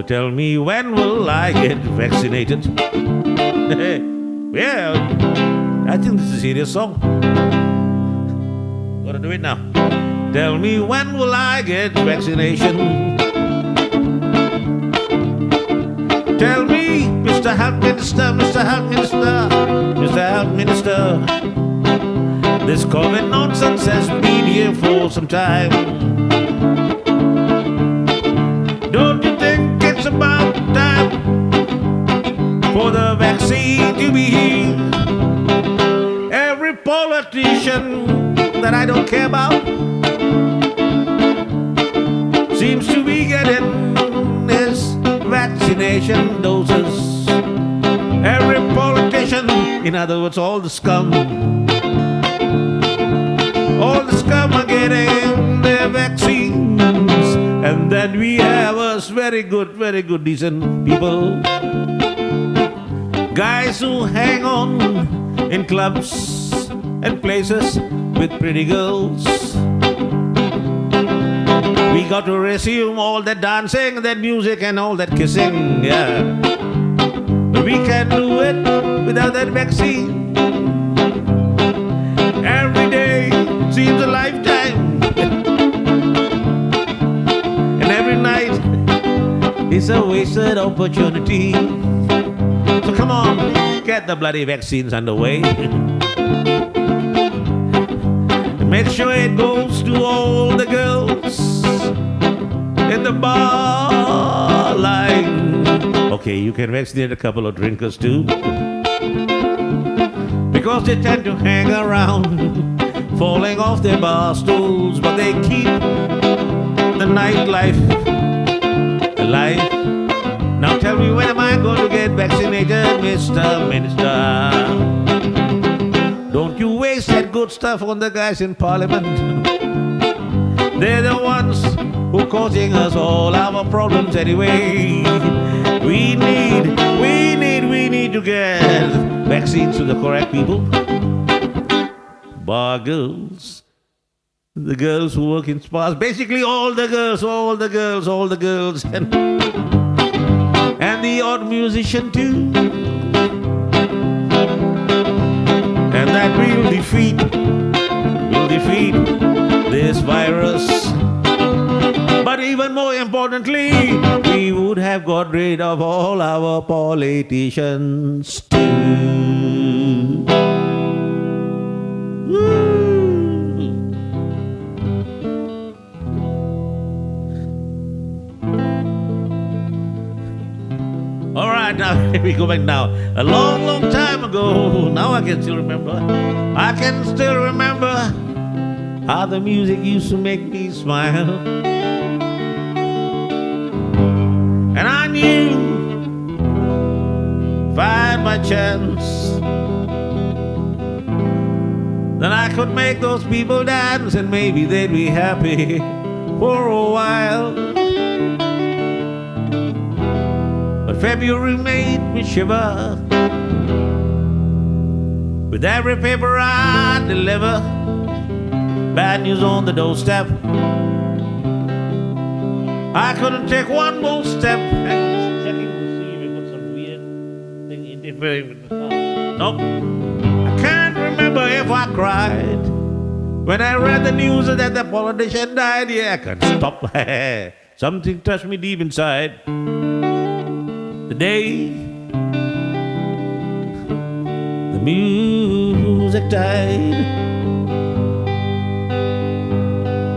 tell me, when will I get vaccinated? Well, I think this is a serious song. Gotta do it now. Tell me, when will I get vaccination? Tell me, Mr. Health Minister, Mr. Health Minister, Mr. Health Minister. This COVID nonsense has been here for some time. Don't you think it's about time for the vaccine to be here? Every politician that I don't care about seems to be getting his vaccination doses. Every politician, in other words, all the scum are getting their vaccines. And then we we have us very good, decent people. Guys who hang on in clubs and places with pretty girls. We got to resume all that dancing, that music and all that kissing, yeah. But we can't do it without that vaccine. Every day seems a lifetime. And every night is a wasted opportunity. So come on, get the bloody vaccines underway. Make sure it goes to all the girls in the bar line. Okay, you can vaccinate a couple of drinkers too, because they tend to hang around, falling off their bar stools, but they keep the nightlife alive. Now tell me, when am I going to get vaccinated, Mr. Minister? Don't you waste that good stuff on the guys in Parliament. They're the ones who are causing us all our problems anyway. We need to get vaccines to the correct people. Bar girls, the girls who work in spas, basically all the girls, and the odd musician too. And that will defeat this virus. But even more importantly, we would have got rid of all our politicians too. Woo. All right, now we go back now. A long time ago, now I can still remember. How the music used to make me smile. And I knew if I had my chance, then I could make those people dance, and maybe they'd be happy for a while. But February made me shiver with every paper I deliver. Bad news on the doorstep. I couldn't take one more step. I'm just checking to see if we got some weird thing interfering with the sound. Nope. I can't remember if I cried when I read the news that the politician died. Yeah, I can't stop. Something touched me deep inside. The day the music died.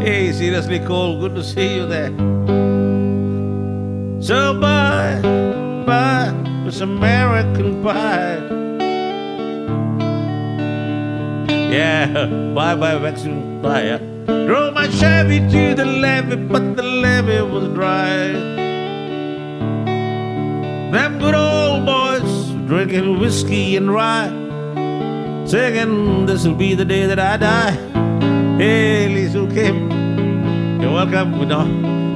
Hey, seriously, Cole, good to see you there. So bye, Miss American Pie. Yeah, bye, vaccine pie. Yeah. Drove my Chevy to the levee, but the levee was dry. Them good old boys drinking whiskey and rye, singing, this'll be the day that I die. Hey, Lisa Kim, you're welcome. You know,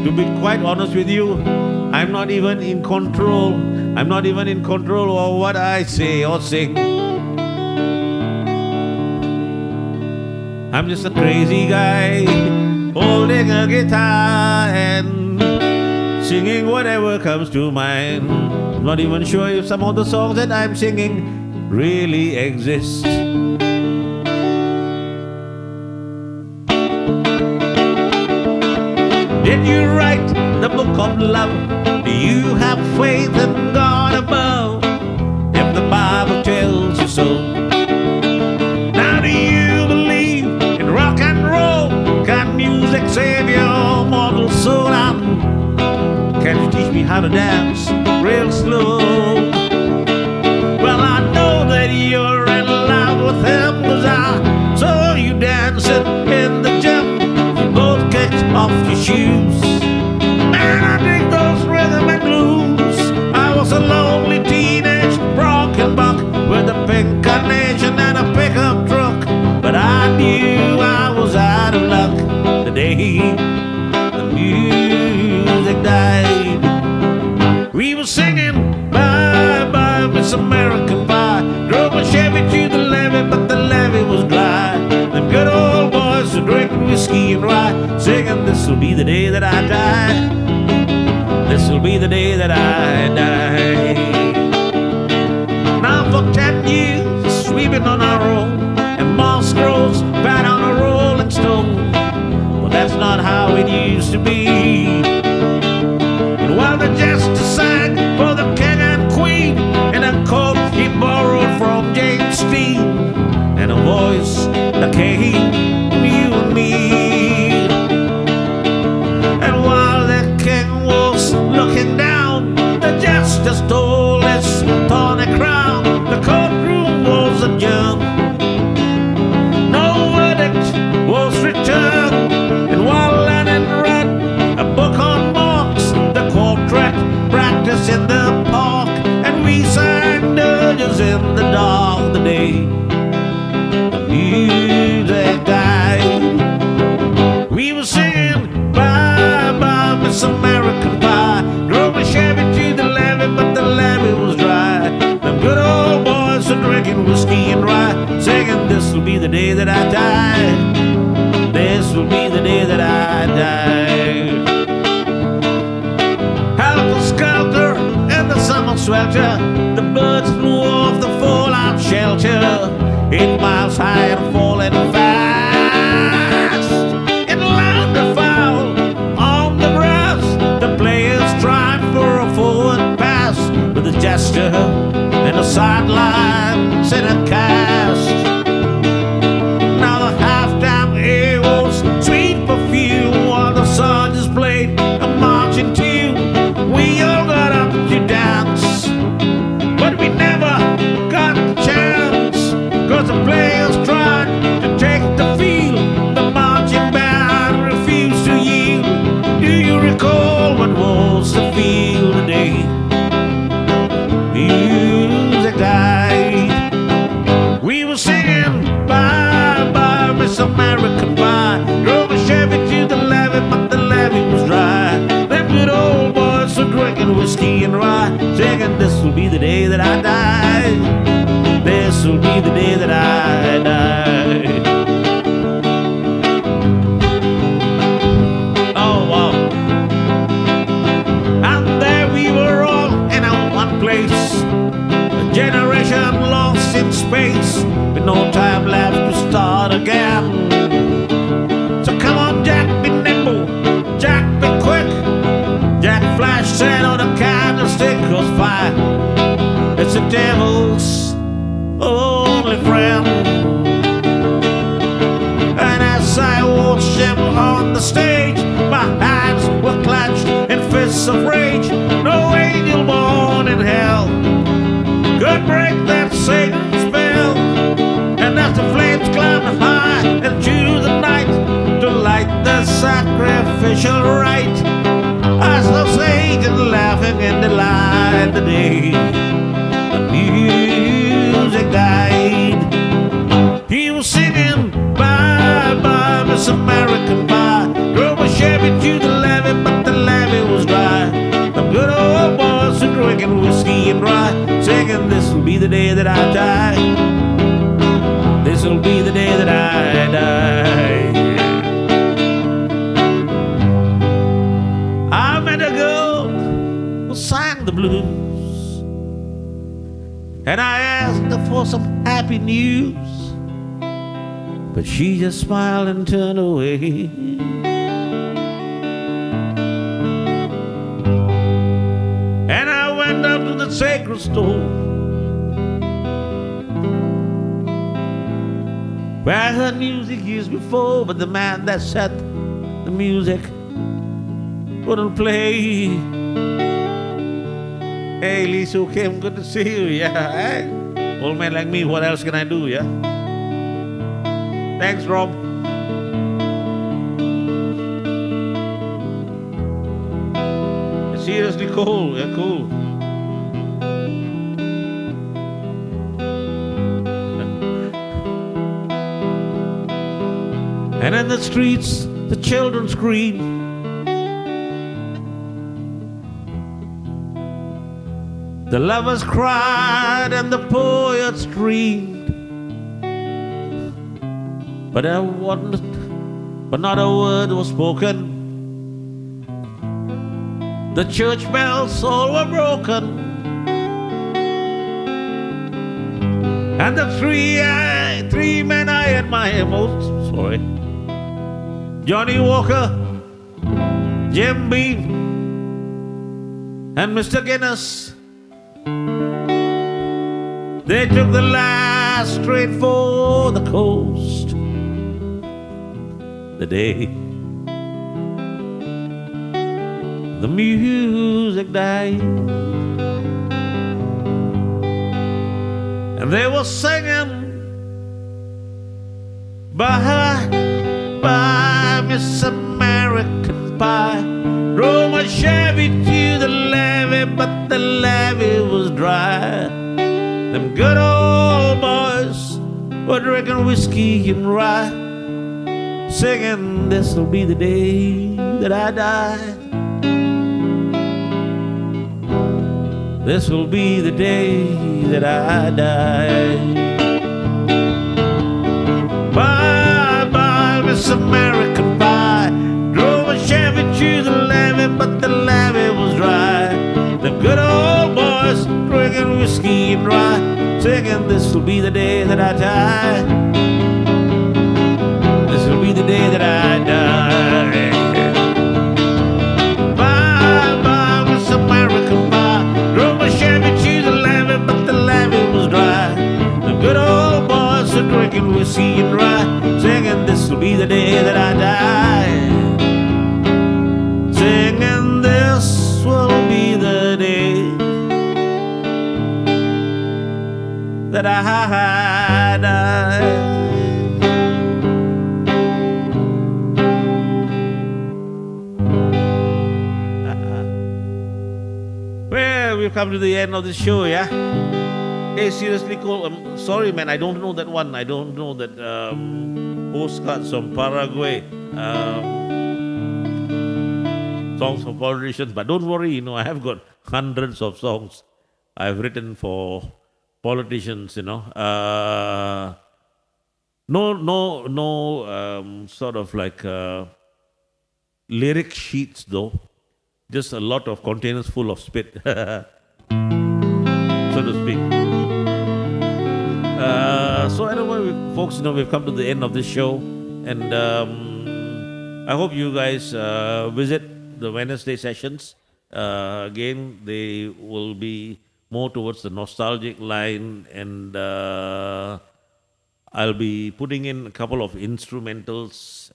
to be quite honest with you, I'm not even in control. I'm not even in control of what I say or sing. I'm just a crazy guy holding a guitar and singing whatever comes to mind. I'm not even sure if some of the songs that I'm singing really exist. Did you write the book of love? Do you have faith in God above? If the Bible tells you so. Now do you believe in rock and roll? Can music save your mortal soul? Can you teach me how to dance real slow? Well, I know that you're in love with him, 'cause I saw you dancing in the gym. You both kicked off your shoes. Man, I dig those rhythm and blues. I was a lonely teenage broken buck with a pink carnation and a pickup truck, but I knew I was out of luck the day the music died. American pie. Drove a Chevy to the levee, but the levee was dry. Them good old boys were drinking whiskey and rye, singing, this'll be the day that I die. This'll be the day that I die. Now for 10 years, sweeping on our own, and moss grows fat on a rolling stone. Well, that's not how it used to be. And while the jester sang for the king and queen in a coat he borrowed from James Dean, and a voice that came from you and me. And while the king was looking down, the jester stole his thorny crown. The courtroom was adjourned, no verdict was returned. And while Lennon read a book on marks, the quartet practiced in the park, and we sang dirges in the dark of the day. The music died. We were singing bye bye Miss American Pie. Drove a Chevy to the levee, but the levee was dry. Them good old boys are drinking whiskey and rye, singing, this'll be the day that I die. This will be the day that I die. Helter skelter in the summer swelter, the birds flew off the fallout shelter. 8 miles high and falling fast. It landed foul on the grass. The players tried for a forward pass, but the jester in the sideline sent a cast. Now the halftime air was sweet perfume while the soldiers played a marching tune. We all got up to dance, but we never got the chance, 'cause the players tried to take the field. The marching band refused to yield. Do you recall what was the feel today? Music died. We were singing bye bye Miss American Pie. Drove a Chevy to the levee, but the levee was dry. Them good old boys were drinking whiskey and rye, singing, this'll be the day that I die. This'll be the day that I die. Oh wow. And there we were all in our one place, a generation lost in space, with no time left to start again. So come on Jack, be nimble, Jack, be quick. Jack Flash said on a candlestick, 'cause fire, it's the devil's only friend. And as I watched him on the stage, my hands were clenched in fists of rage. No angel born in hell could break that Satan's spell. And as the flames climbed high into the night to light the sacrificial rite, I saw Satan laughing in the light of the day. The music died. He was singing bye bye Miss American Pie. Drove a Chevy to the levee, but the levee was dry. The good old boys are drinking whiskey and rye, singing, this'll be the day that I die. This'll be the day that I die. I met a girl who sang the blues, and I asked her for some happy news, but she just smiled and turned away. And I went up to the sacred stone, where I heard music years before, but the man that set the music wouldn't play. Hey, Lisa Kim, good to see you. Yeah, hey. Old man like me, what else can I do? Yeah. Thanks, Rob. It's seriously cool. Yeah, cool. And in the streets, the children scream. The lovers cried and the poets dreamed, but not a word was spoken. The church bells all were broken, and the three men I admire most, sorry, Johnny Walker, Jim Beam, and Mr. Guinness, they took the last train for the coast. The day the music died, and they were singing bye, bye, Miss American Pie. Drove my Chevy to the levee, but the levee was dry. Them good old boys were drinking whiskey and rye, singing, this'll be the day that I die. This will be the day that I die. Bye, bye, Miss American Pie. Drove a Chevy to the levee, but the levee was dry. The good old boys drinking whiskey and rye, singing, this will be the day that I die. This will be the day that I die. Bye, bye, Miss American Pie. Drove my Chevy to the levee, but the levee was dry. The good old boys are drinking whiskey and rye, singing, this will be the day that I die. Singing, this will be the day that I die. Well, we've come to the end of the show, yeah? Hey, seriously, Cole, I'm sorry, man, I don't know that one. I don't know that postcards from Paraguay. Songs for politicians, but don't worry, I have got hundreds of songs I've written for politicians, no, sort of like lyric sheets though. Just a lot of containers full of spit, so to speak. So anyway, folks, we've come to the end of this show, and I hope you guys visit the Wednesday sessions. Again, they will be more towards the nostalgic line, and I'll be putting in a couple of instrumentals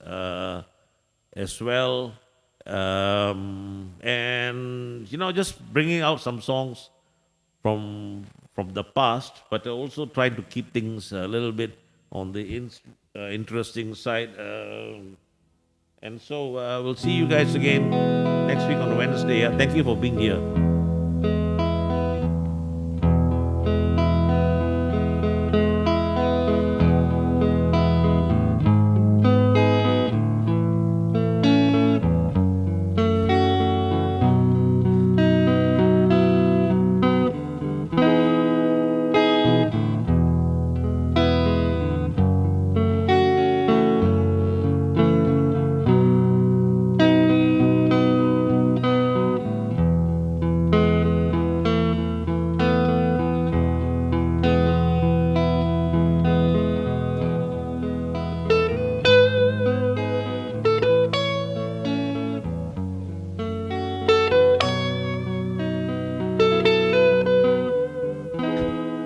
as well. And just bringing out some songs from the past, but also trying to keep things a little bit on the interesting side. And so we'll see you guys again next week on Wednesday. Thank you for being here.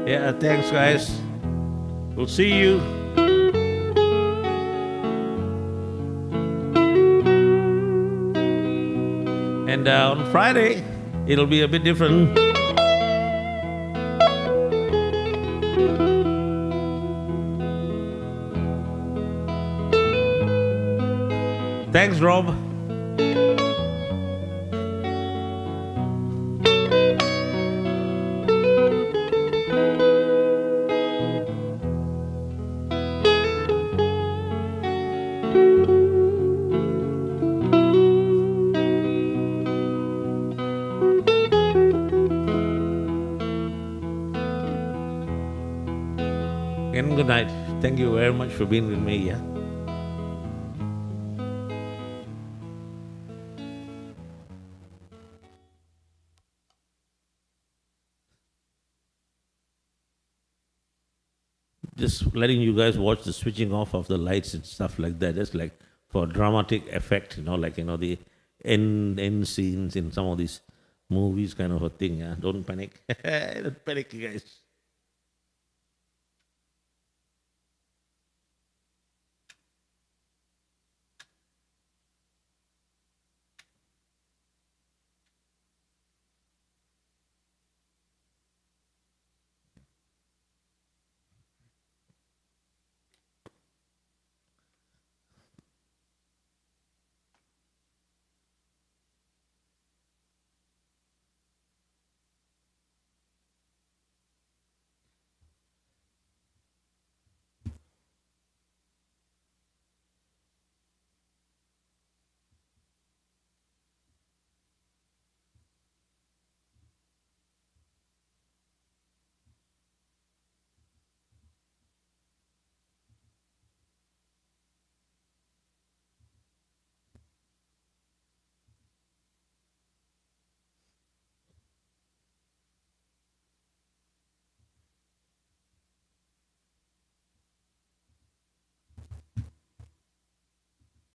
Yeah, thanks, guys. We'll see you. And on Friday, it'll be a bit different. Thanks, Rob. And good night. Thank you very much for being with me. Yeah. Just letting you guys watch the switching off of the lights and stuff like that. Just like for dramatic effect, like the end scenes in some of these movies, kind of a thing. Yeah. Don't panic. Don't panic, you guys.